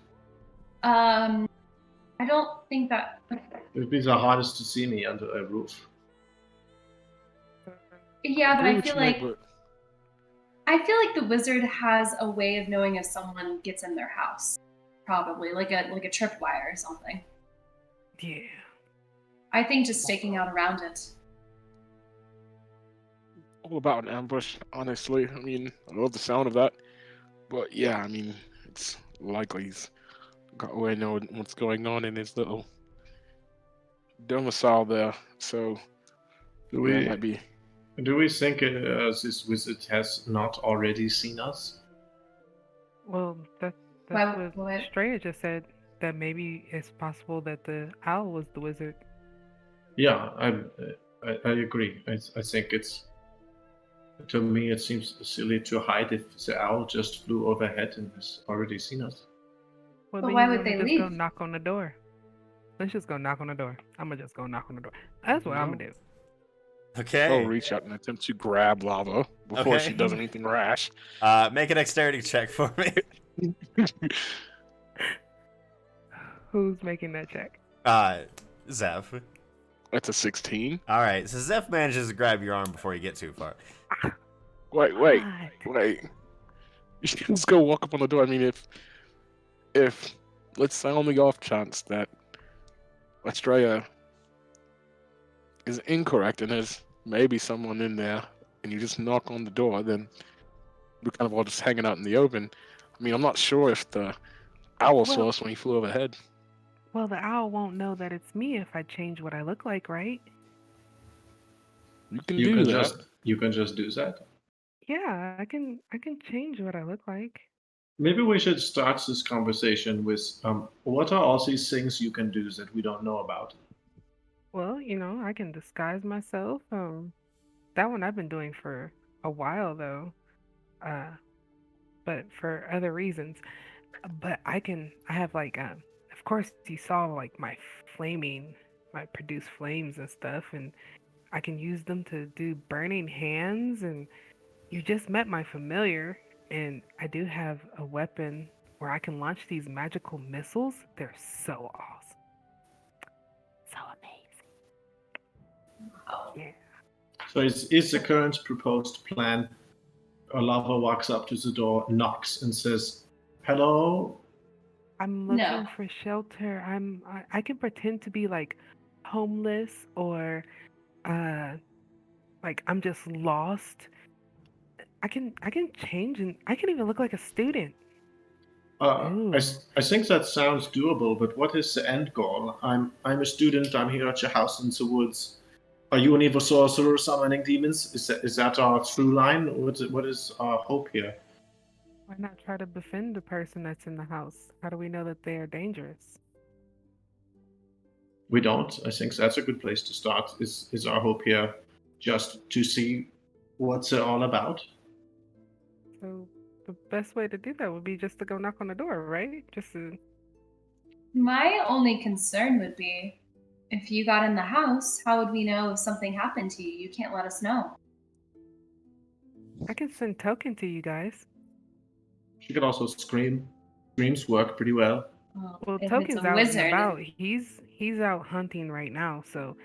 I don't think that.
It would be the hardest to see me under a roof.
Yeah, but
Agree
I
with
feel
you,
like
Nick,
the wizard has a way of knowing if someone gets in their house. Probably like a tripwire or something.
Yeah.
I think just staking out around it.
all about an ambush, honestly. I mean, I love the sound of that. But yeah, I mean, it's likely he's got away knowing what's going on in his little domicile there. So,
Do
yeah, it
we
might be.
do we think this wizard has not already seen us?
Well, that's
Why-
what
why-
Straya just said. That maybe it's possible that the owl was the wizard.
Yeah, I agree. I think it's, to me it seems silly to hide if the owl just flew overhead and has already seen us.
Well,
But
then
why
you
would
wanna
they
just go
leave?
knock on the door. Let's just go knock on the door. I'm gonna just go knock on the door. That's what I'm gonna do.
Okay.
I'll reach out and attempt to grab Lava before she
Okay.
does anything rash.
Make a dexterity check for me.
Who's making that check?
Zeph.
That's a 16.
All right, so Zeph manages to grab your arm before you get too far.
Wait.
What?
You should just go walk up on the door. I mean, if let's say on the off chance that Estrella is incorrect and there's maybe someone in there, and you just knock on the door, then we're kind of all just hanging out in the open. I mean, I'm not sure if the owl saw
Well-
us when he flew overhead.
Well, the owl won't know that it's me if I change what I look like, right?
You can
You
do
can
that.
just do that.
Yeah, I can change what I look like.
Maybe we should start this conversation with what are all these things you can do that we don't know about?
Well, I can disguise myself. That one I've been doing for a while though. But for other reasons. But I have like of course you saw like my produce flames and stuff, and I can use them to do burning hands, and you just met my familiar, and I do have a weapon where I can launch these magical missiles. They're so awesome. So amazing.
Oh.
Yeah.
So is the current proposed plan, Lava walks up to the door, knocks, and says, "Hello."
I'm
No.
looking for shelter. I can pretend to be like homeless or like I'm just lost. I can change, and I can even look like a student. Ooh.
I think that sounds doable, but what is the end goal? I'm a student. I'm here at your house in the woods. Are you an evil sorcerer summoning demons? Is that our through line? What is our hope here?
Why not try to befriend the person that's in the house? How do we know that they are dangerous?
We don't. I think that's a good place to start. Is our hope here just to see what's it all about?
So the best way to do that would be just to go knock on the door, right? Just to
My only concern would be if you got in the house, how would we know if something happened to you? You can't let us know.
I can send token to you guys.
She could also scream. Screams work pretty well.
Well,
if it's
Token's
a
out
wizard,
and about. He's out hunting right now, so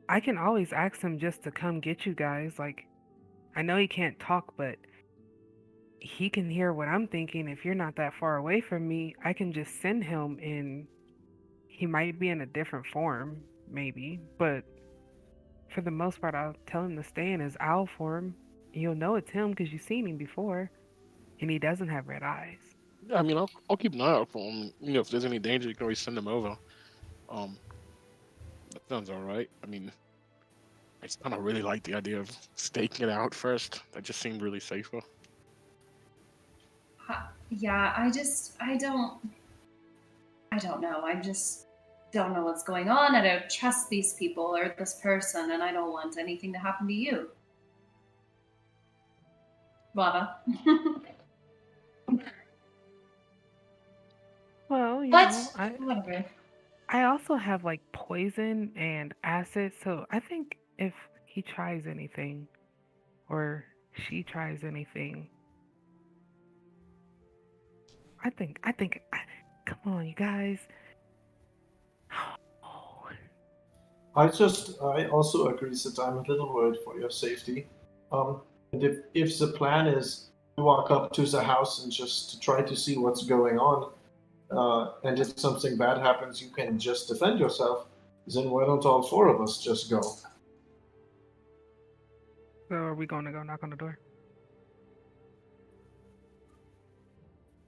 I can always ask him just to come get you guys. Like, I know he can't talk, but he can hear what I'm thinking. If you're not that far away from me, I can just send him, and he might be in a different form, maybe, but for the most part, I'll tell him to stay in his owl form. You'll know it's him because you've seen him before, and he doesn't have red eyes.
Yeah, I mean, I'll keep an eye out for him. If there's any danger, you can always send him over. That sounds all right. I mean, I just kind of really like the idea of staking it out first. That just seemed really safer.
Yeah, I don't know. I just don't know what's going on. I don't trust these people or this person, and I don't want anything to happen to you. Lava.
Well,
But whatever.
I also have like poison and acid, so I think if he tries anything or she tries anything, come on, you guys. Oh,
I also agree that I'm a little worried for your safety. And if the plan is to walk up to the house and just to try to see what's going on, and if something bad happens, you can just defend yourself, then why don't all four of us just go?
so are we going to go knock on the door?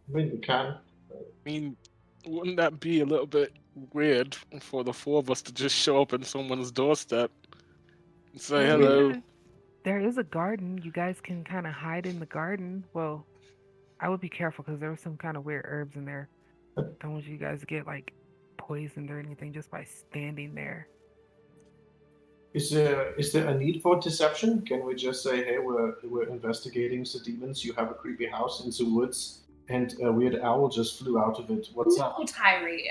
I mean, we can.
I mean, wouldn't that be a little bit weird for the four of us to just show up in someone's doorstep and say
Well,
hello?
there is a garden. You guys can kind of hide in the garden. Well, I would be careful because there were some kind of weird herbs in there. Don't want you guys to get like poisoned or anything just by standing there.
Is there a need for deception? Can we just say, hey, we're investigating the demons. You have a creepy house in the woods, and a weird owl just flew out of it. What's up?
No, Tyree.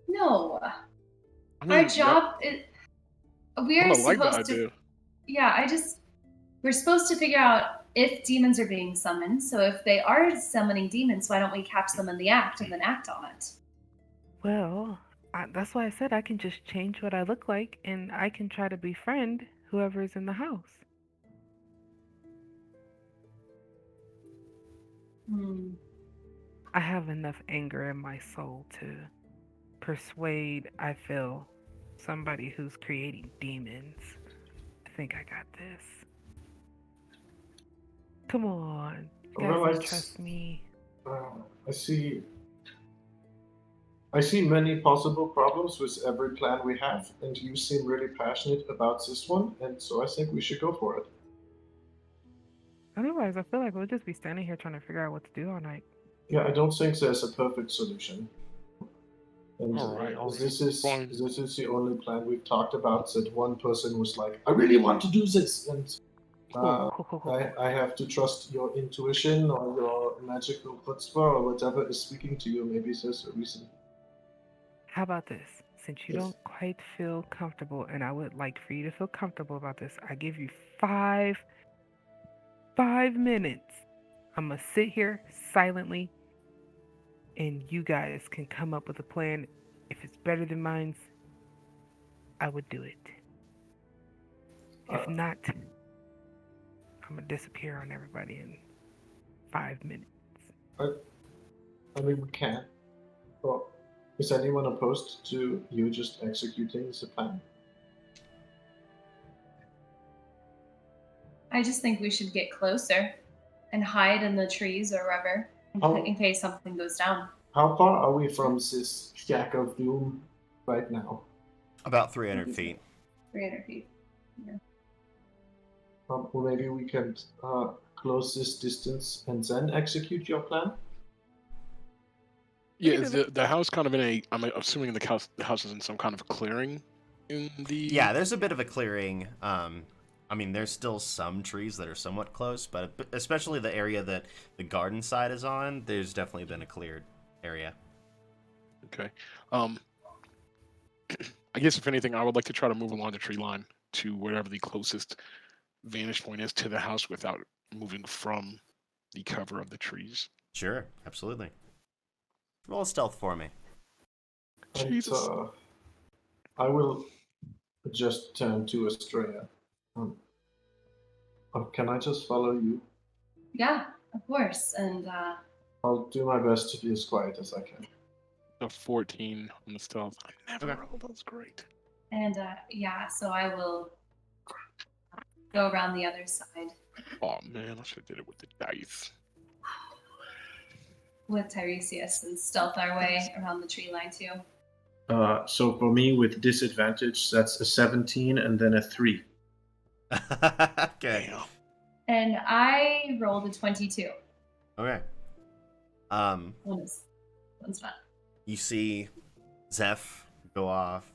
No.
I mean,
Our job is. We
I
are
don't like that
supposed to.
idea.
Yeah, we're supposed to figure out if demons are being summoned. So if they are summoning demons, why don't we catch them in the act and then act on it?
Well, that's why I said I can just change what I look like and I can try to befriend whoever's in the house. I have enough anger in my soul to persuade, I feel, somebody who's creating demons. I think I got this. Come on. You guys
Well,
don't trust me.
I see many possible problems with every plan we have, and you seem really passionate about this one, and so I think we should go for it.
Otherwise, I feel like we'll just be standing here trying to figure out what to do all night.
Yeah, I don't think there's a perfect solution. And
All right.
this
Fine.
is the only plan we've talked about that one person was like, I really want to do this, and I have to trust your intuition or your magical chutzpah or whatever is speaking to you. Maybe there's a reason.
How about this? Since you
Yes.
don't quite feel comfortable, and I would like for you to feel comfortable about this, I give you 5 minutes. I'm gonna sit here silently, and you guys can come up with a plan. If it's better than mine's, I would do it. If not, I'm gonna disappear on everybody in 5 minutes.
I mean, we can. Well, is anyone opposed to you just executing the plan?
I just think we should get closer and hide in the trees or wherever in case something goes down.
How far are we from this shack of doom right now?
About 300 feet.
300 feet. Yeah.
Well, maybe we can close this distance and then execute your plan?
Yeah, is the house kind of in a? I'm assuming the house is in some kind of clearing.
Yeah, there's a bit of a clearing. I mean, there's still some trees that are somewhat close, but especially the area that the garden side is on, there's definitely been a cleared area.
Okay. I guess if anything, I would like to try to move along the tree line to wherever the closest vantage point is to the house without moving from the cover of the trees.
Sure, absolutely. Roll a stealth for me.
Jesus.
And, I will just turn to Estrella. Can I just follow you?
Yeah, of course. And
I'll do my best to be as quiet as I can.
A 14 on the stealth. I never rolled. That's great.
And yeah, so I will go around the other side.
Oh man, I should have did it with the dice.
With Tiresias and stealth our way around the tree line too.
So for me, with disadvantage, that's a 17 and then a 3.
Okay.
And I rolled a 22.
Okay.
One's not.
You see Zeph go off,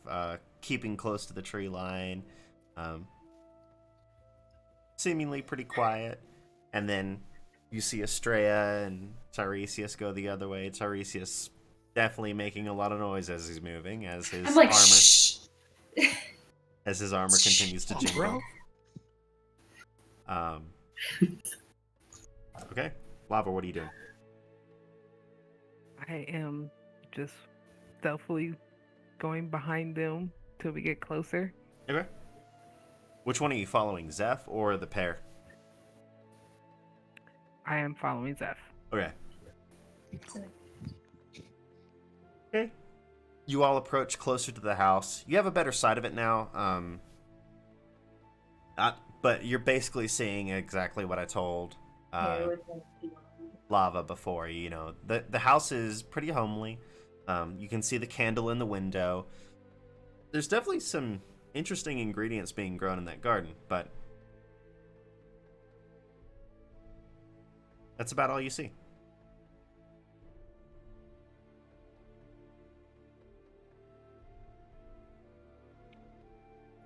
keeping close to the tree line, seemingly pretty quiet. And then you see Estrella and Tiresias go the other way. Tiresias definitely making a lot of noise as he's moving, as his
I'm like,
armor
shh.
as his armor continues to jingle. Okay, Lava, what are you doing?
I am just stealthily going behind them till we get closer.
Okay. Which one are you following, Zeph or the pair?
I am following Zeph.
Okay. Okay. You all approach closer to the house. You have a better sight of it now. But you're basically seeing exactly what I told Lava before. You know, the house is pretty homely. You can see the candle in the window. There's definitely some interesting ingredients being grown in that garden, but that's about all you see.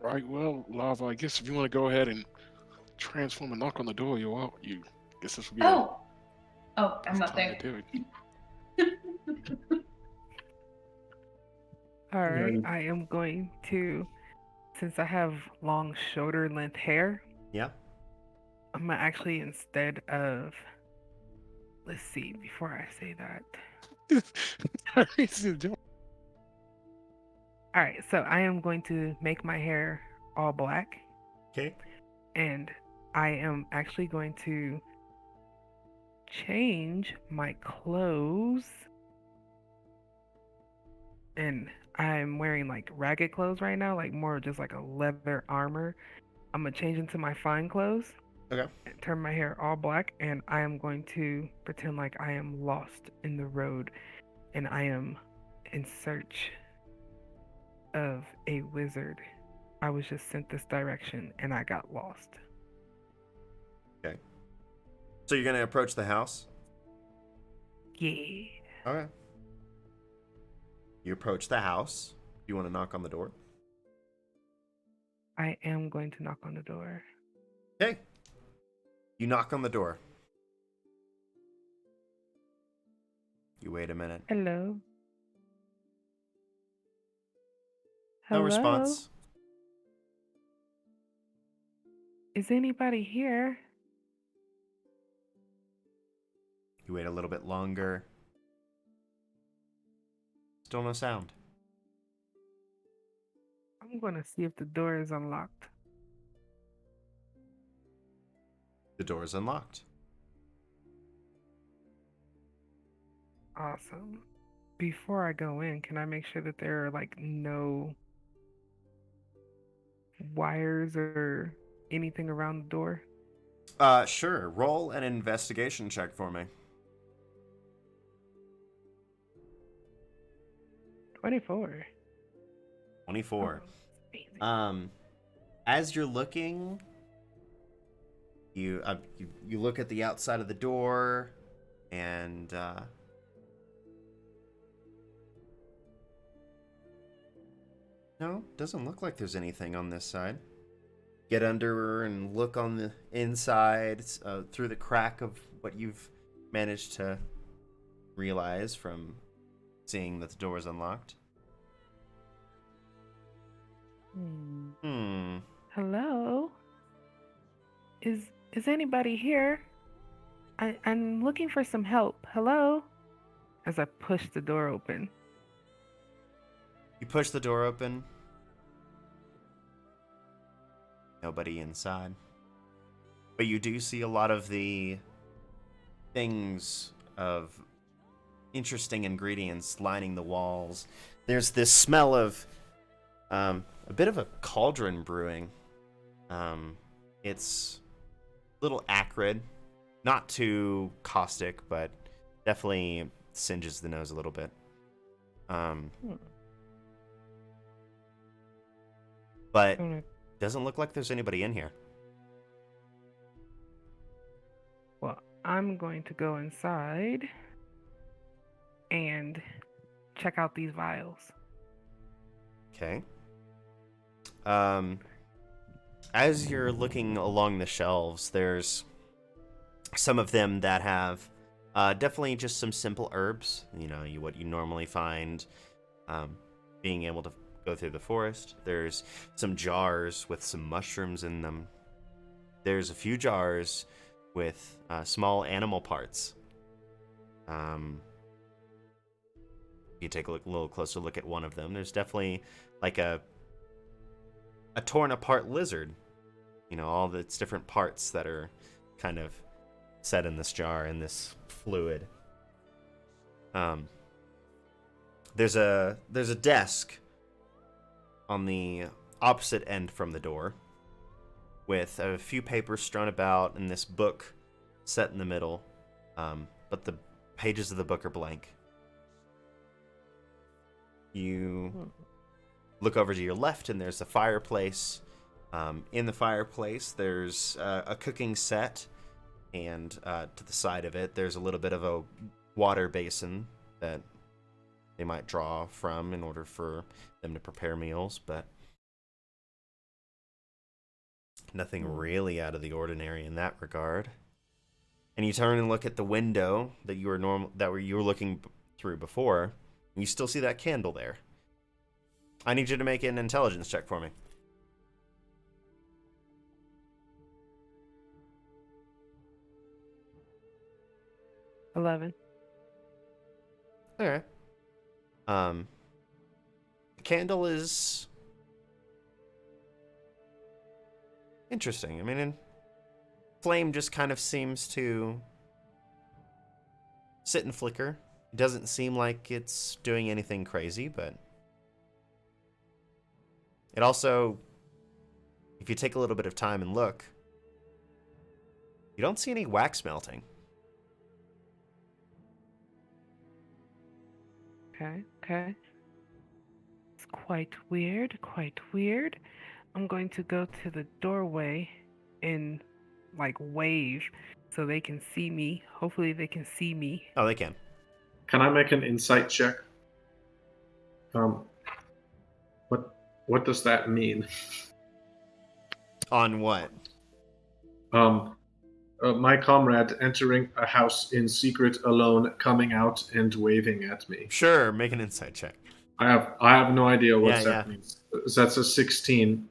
Right, well, Lava, I guess if you want to go ahead and transform and knock on the door, you guess this will be
Oh, I'm not
time
there.
to do it.
All right,
Yeah.
I am going to, since I have long shoulder length hair,
Yeah.
I'm gonna actually, instead of, let's see, before I say that. All right, so I am going to make my hair all black,
Okay.
and I am actually going to change my clothes, and I'm wearing like ragged clothes right now, like more just like a leather armor. I'm gonna change into my fine clothes,
Okay.
and turn my hair all black, and I am going to pretend like I am lost in the road, and I am in search of a wizard. I was just sent this direction, and I got lost.
Okay. So you're gonna approach the house?
Yeah.
Okay. You approach the house. You want to knock on the door?
I am going to knock on the door.
Okay. You knock on the door. You wait a minute.
Hello.
No
Hello?
response.
Is anybody here?
You wait a little bit longer. Still no sound.
I'm going to see if the door is unlocked.
The door is unlocked.
Awesome. Before I go in, can I make sure that there are like no wires or anything around the door?
Sure. Roll an investigation check for me.
24.
24.
Oh, amazing.
As you're looking, you look at the outside of the door, and no, doesn't look like there's anything on this side. Get under and look on the inside through the crack of what you've managed to realize from seeing that the door is unlocked.
Hello? Is anybody here? I'm looking for some help. Hello? As I push the door open.
You push the door open. Nobody inside. But you do see a lot of the things of interesting ingredients lining the walls. There's this smell of a bit of a cauldron brewing. It's a little acrid, not too caustic, but definitely singes the nose a little bit. But doesn't look like there's anybody in here.
Well, I'm going to go inside and check out these vials.
Okay. As you're looking along the shelves, there's some of them that have definitely just some simple herbs. What you normally find being able to go through the forest. There's some jars with some mushrooms in them. There's a few jars with small animal parts. You take a little closer look at one of them. There's definitely like a torn apart lizard. All the different parts that are kind of set in this jar, in this fluid. There's a desk on the opposite end from the door with a few papers strewn about and this book set in the middle, but the pages of the book are blank. You look over to your left and there's a fireplace. In the fireplace there's a cooking set, and to the side of it there's a little bit of a water basin that they might draw from in order for them to prepare meals, but nothing really out of the ordinary in that regard. And you turn and look at the window that you were looking through before, and you still see that candle there. I need you to make an intelligence check for me.
$11.
Okay. The candle is interesting. I mean, flame just kind of seems to sit and flicker. It doesn't seem like it's doing anything crazy, but it also, if you take a little bit of time and look, you don't see any wax melting.
Okay. It's quite weird. I'm going to go to the doorway and wave so they can see me. Hopefully they can see me.
Oh, they can.
Can I make an insight check? What does that mean?
On what?
My comrade entering a house in secret alone, coming out and waving at me.
Sure, make an insight check.
I have no idea what that means. That's a 16.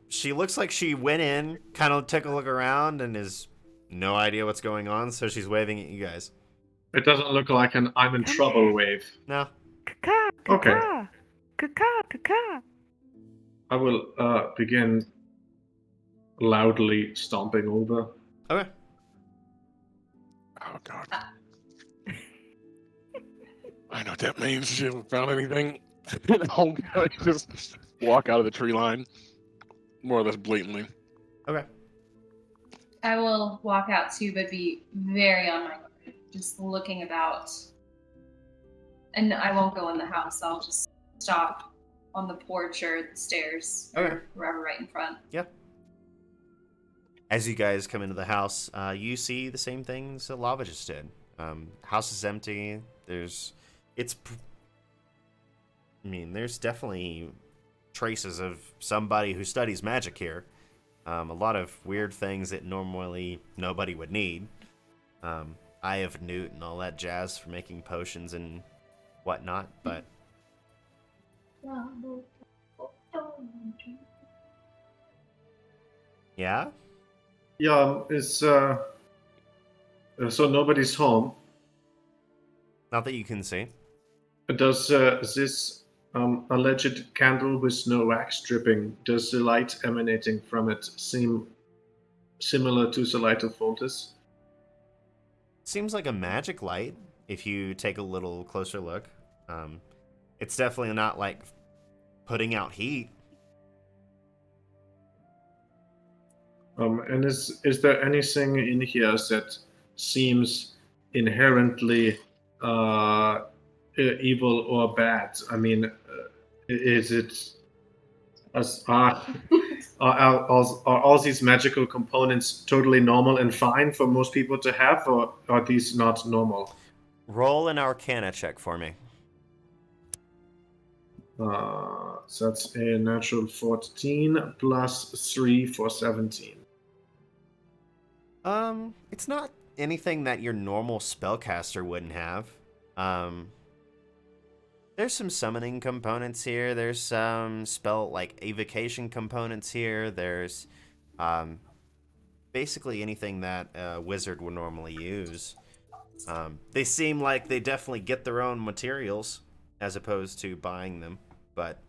She looks like she went in, kind of took a look around, and has no idea what's going on, so she's waving at you guys.
It doesn't look like an I'm in trouble wave.
No.
Okay.
Caca.
I will begin loudly stomping over.
Okay.
Oh, God. I know what that means. She haven't found anything. Oh, God. Just walk out of the tree line. More or less blatantly.
Okay.
I will walk out too, but be very on my guard, just looking about. And I won't go in the house. I'll just stop on the porch or the stairs, or wherever right in front.
Yeah. As you guys come into the house, you see the same things that Lava just did. House is empty. There's definitely traces of somebody who studies magic here. A lot of weird things that normally nobody would need. Eye of Newt and all that jazz for making potions and whatnot, but yeah?
Yeah, it's so nobody's home.
Not that you can see.
Does this alleged candle with no wax dripping, does the light emanating from it seem similar to the light of Fontes?
Seems like a magic light if you take a little closer look. It's definitely not like putting out heat.
And is there anything in here that seems inherently evil or bad? I mean, is it are all these magical components totally normal and fine for most people to have, or are these not normal?
Roll an Arcana check for me.
So that's a natural 14 plus 3 for 17.
It's not anything that your normal spellcaster wouldn't have. There's some summoning components here. There's some spell like evocation components here. There's basically anything that a wizard would normally use. They seem like they definitely get their own materials as opposed to buying them, but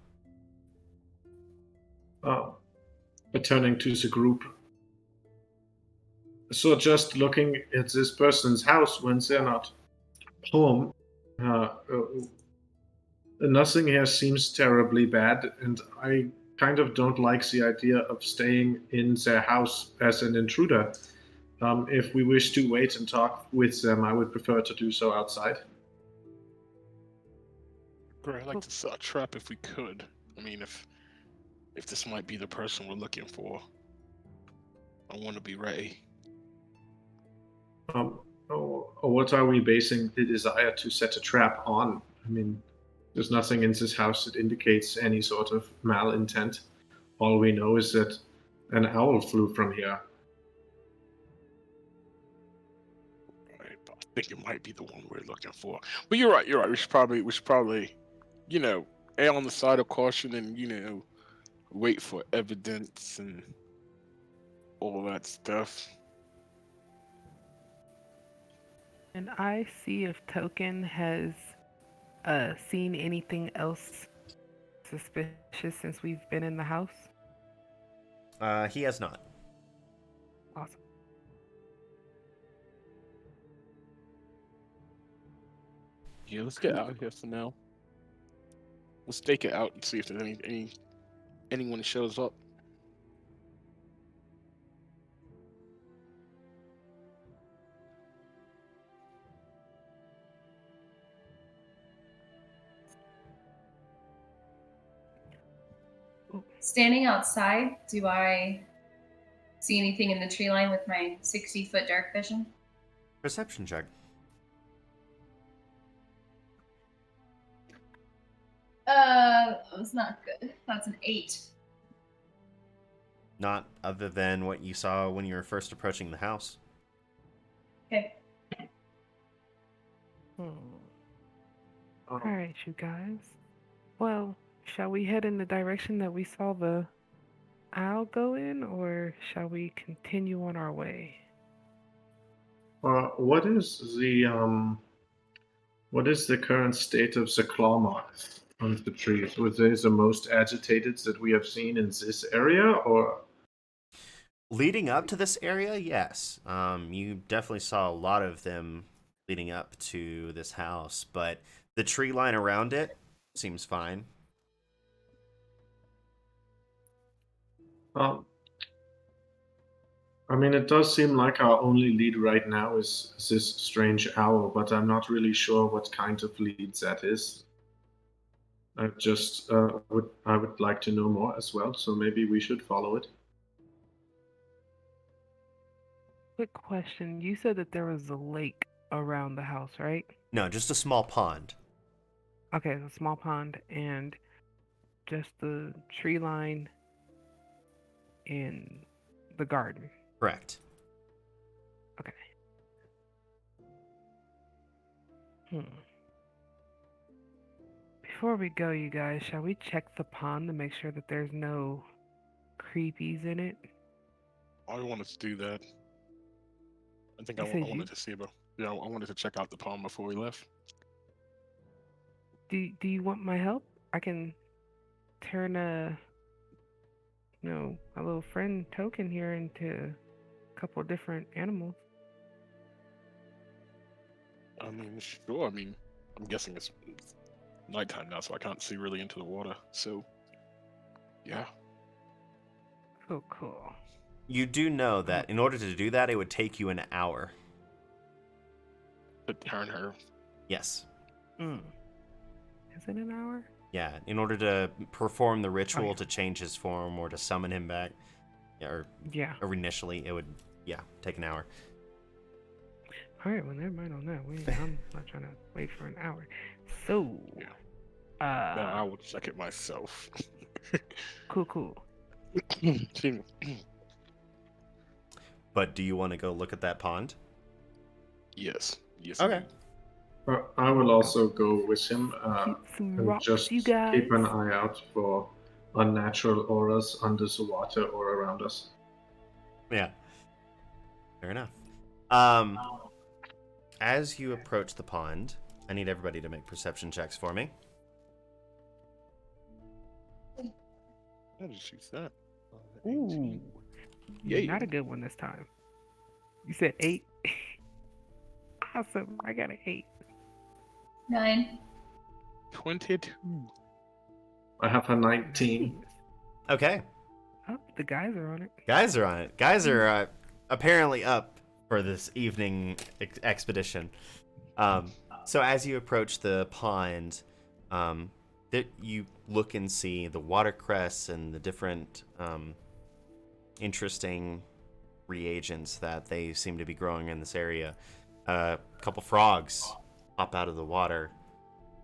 Returning to the group. So just looking at this person's house when they're not home, nothing here seems terribly bad, and I kind of don't like the idea of staying in their house as an intruder. If we wish to wait and talk with them, I would prefer to do so outside.
Great, I'd like to set a trap if we could. I mean, if this might be the person we're looking for, I want to be ready.
What are we basing the desire to set a trap on? I mean, there's nothing in this house that indicates any sort of malintent. All we know is that an owl flew from here.
Right, but I think it might be the one we're looking for. But you're right. You're right. We should probably, err on the side of caution and wait for evidence and all that stuff.
And I see if Token has seen anything else suspicious since we've been in the house.
he has not.
Awesome.
Yeah, let's get out of here for now. Let's stake it out and see if there's anyone that shows up.
Standing outside, do I see anything in the tree line with my 60-foot dark vision?
Perception check.
It's not good. That's an 8.
Not other than what you saw when you were first approaching the house.
Okay.
All right, you guys. Well, shall we head in the direction that we saw the owl go in, or shall we continue on our way?
What is the current state of the claw marks on the trees? Was they the most agitated that we have seen in this area, or?
Leading up to this area, yes. You definitely saw a lot of them leading up to this house, but the tree line around it seems fine.
I mean, it does seem like our only lead right now is this strange owl, but I'm not really sure what kind of lead that is. I just would like to know more as well, so maybe we should follow it.
Quick question. You said that there was a lake around the house, right?
No, just a small pond.
Okay, a small pond and just the tree line in the garden.
Correct.
Okay. Before we go, you guys, shall we check the pond to make sure that there's no creepies in it?
I wanted to do that. I think I
You said
wanted to see about. Yeah, I wanted to check out the pond before we left.
Do you want my help? I can turn a little friend Token here into a couple of different animals.
I mean, sure. I mean, I'm guessing it's nighttime now, so I can't see really into the water. So, yeah.
Cool.
You do know that in order to do that, it would take you an hour.
To turn her.
Yes.
Is it an hour?
Yeah, in order to perform the ritual to change his form or to summon him back, or initially, it would, take an hour.
All right, well, never mind on that. I'm not trying to wait for an hour. So,
No, I will check it myself.
cool.
Excuse me.
But do you want to go look at that pond?
Yes. Yes.
Okay.
indeed.
I will also go with him
Keep some
and
rocks,
just
you guys.
keep an eye out for unnatural auras under the water or around us.
Yeah. Fair enough. As you approach the pond, I need everybody to make perception checks for me.
How did you choose that?
Ooh,
18.
not a good one this time. You said 8. Awesome. I got an 8.
9.
22.
I have a 19.
Okay.
Oh, the guys are on it.
Guys are on it. Guys are apparently up for this evening expedition. So as you approach the pond, you look and see the watercress and the different interesting reagents that they seem to be growing in this area. A couple frogs pop out of the water.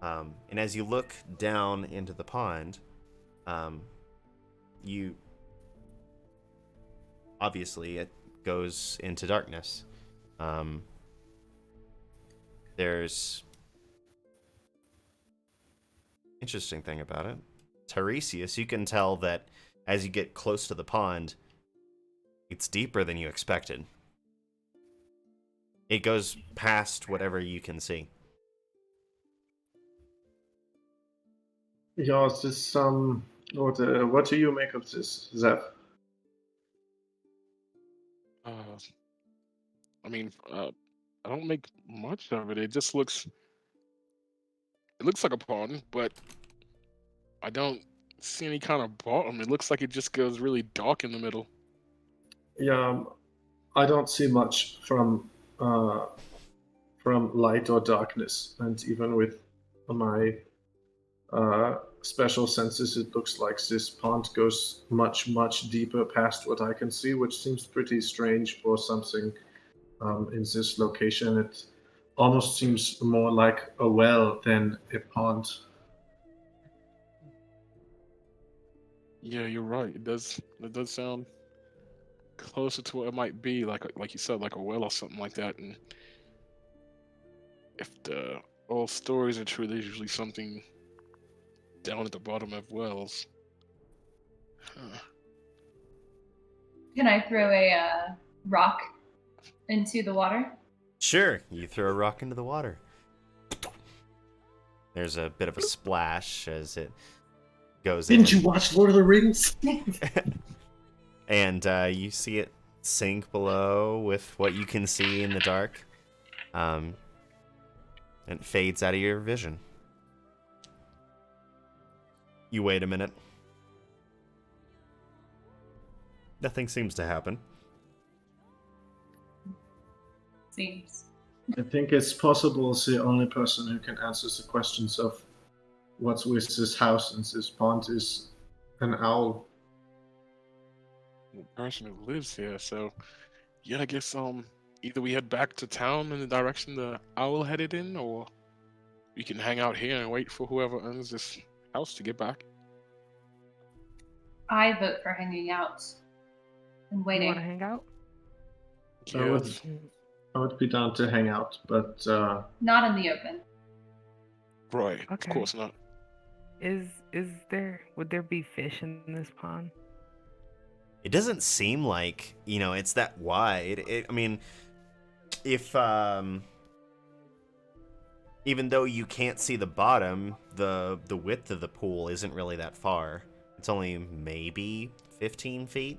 And as you look down into the pond, you obviously it goes into darkness. There's interesting thing about it. Tiresias, you can tell that as you get close to the pond, it's deeper than you expected. It goes past whatever you can see.
Yeah, is this what do you make of this, Zeph?
I mean, I don't make much of it. It just looks. It looks like a pond, but I don't see any kind of bottom. It looks like it just goes really dark in the middle.
Yeah, I don't see much from light or darkness, and even with my special senses, it looks like this pond goes much deeper past what I can see, which seems pretty strange for something in this location. It almost seems more like a well than a pond.
Yeah, you're right. It does. It does sound closer to what it might be, like you said, like a well or something like that. And if the old stories are true, there's usually something down at the bottom of wells. Huh.
Can I throw a rock into the water?
Sure, you throw a rock into the water. There's a bit of a splash as it goes in.
Didn't you watch Lord of the Rings?
And you see it sink below with what you can see in the dark. And it fades out of your vision. You wait a minute. Nothing seems to happen.
Seems.
I think it's possible the only person who can answer the questions of what's with this house and this pond is an owl.
The person who lives here. So, yeah, I guess either we head back to town in the direction the owl headed in, or we can hang out here and wait for whoever owns this house to get back.
I vote for hanging out and
You
waiting.
want to hang out?
I would be down to hang out, but
Not in the open.
Right.
Okay.
Of course not.
Would there be fish in this pond?
It doesn't seem like, it's that wide. I mean, if, even though you can't see the bottom, the width of the pool isn't really that far. It's only maybe 15 feet.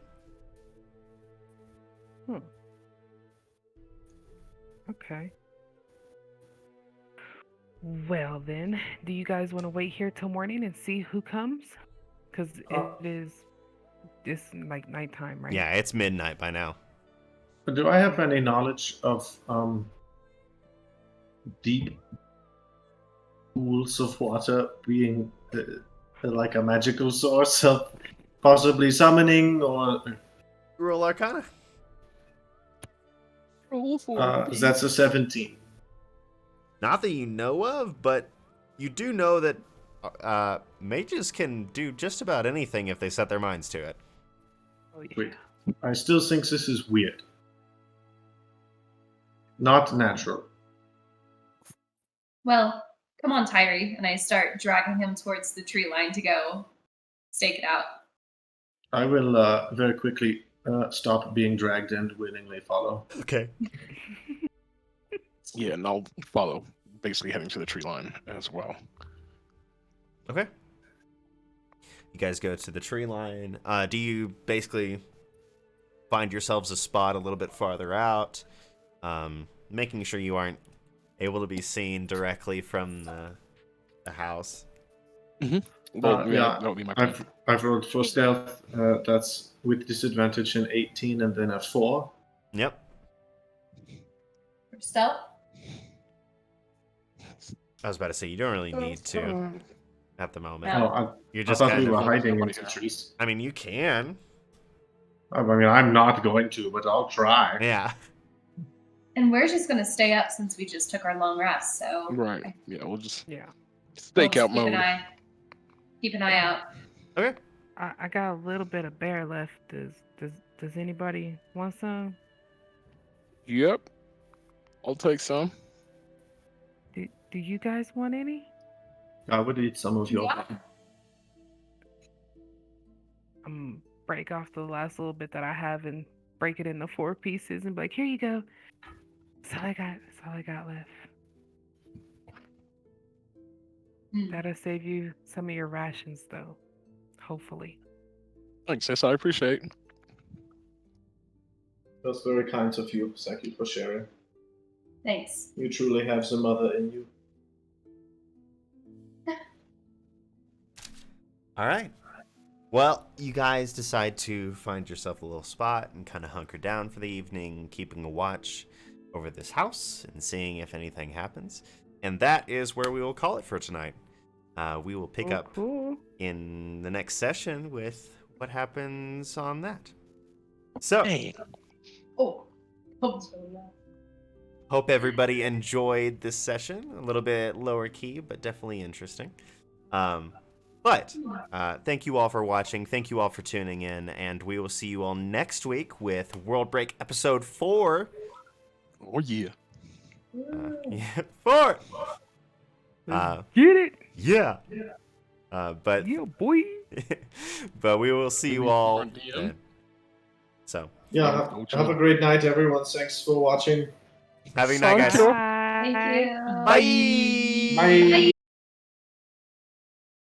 Okay. Well then, do you guys want to wait here till morning and see who comes? Because it's like nighttime, right?
Yeah, it's midnight by now.
do I have any knowledge of deep pools of water being like a magical source of possibly summoning or...
Roll Arcana.
Roll for it.
That's a 17.
Not that you know of, but you do know that mages can do just about anything if they set their minds to it.
Oh, yeah.
Wait. I still think this is weird. Not natural.
Well, come on, Tyree. And I start dragging him towards the tree line to go stake it out.
I will very quickly stop being dragged and willingly follow.
Okay.
Yeah, and I'll follow, basically heading to the tree line as well.
Okay. You guys go to the tree line. Do you basically find yourselves a spot a little bit farther out, making sure you aren't able to be seen directly from the house?
Well,
Yeah,
that would be my plan.
I've rolled for stealth. That's with disadvantage an 18 and then a 4.
Yep.
For stealth?
I was about to say, you don't really need to at the moment.
No.
Oh,
You're
I
just
thought
kind
we were
of...
hiding
Nobody
into
has.
trees.
I mean, you can.
I mean, I'm not going to, but I'll try.
Yeah.
And we're just going to stay up since we just took our long rest. So
Right. Yeah, we'll just
Yeah.
we'll
stakeout
just
mode.
keep an eye out.
Okay.
I got a little bit of bear left. Does anybody want some?
Yep. I'll take some.
Do you guys want any?
I would eat some of your.
Yeah.
Break off the last little bit that I have and break it into 4 pieces and be like, here you go. That's all I got. That's all I got left. That'll save you some of your rations, though. Hopefully.
Thanks, sis. I appreciate it.
That's very kind of you. Thank you for sharing.
Thanks.
You truly have the mother in you.
All right. Well, you guys decide to find yourself a little spot and kind of hunker down for the evening, keeping a watch over this house and seeing if anything happens. And that is where we will call it for tonight. We will pick up
Cool.
in the next session with what happens on that. So,
Hey.
Oh, it's really loud.
hope everybody enjoyed this session. A little bit lower key, but definitely interesting. But thank you all for watching. Thank you all for tuning in. And we will see you all next week with World Break Episode 4.
Oh, yeah.
Yeah, 4!
Get it?
Yeah. But
Yeah, boy.
but we will see you all
Run DM.
then. So,
Yeah,
Go
have a great night, everyone. Thanks for watching.
have a good night, guys.
Sure.
Thank you.
Bye!
Bye.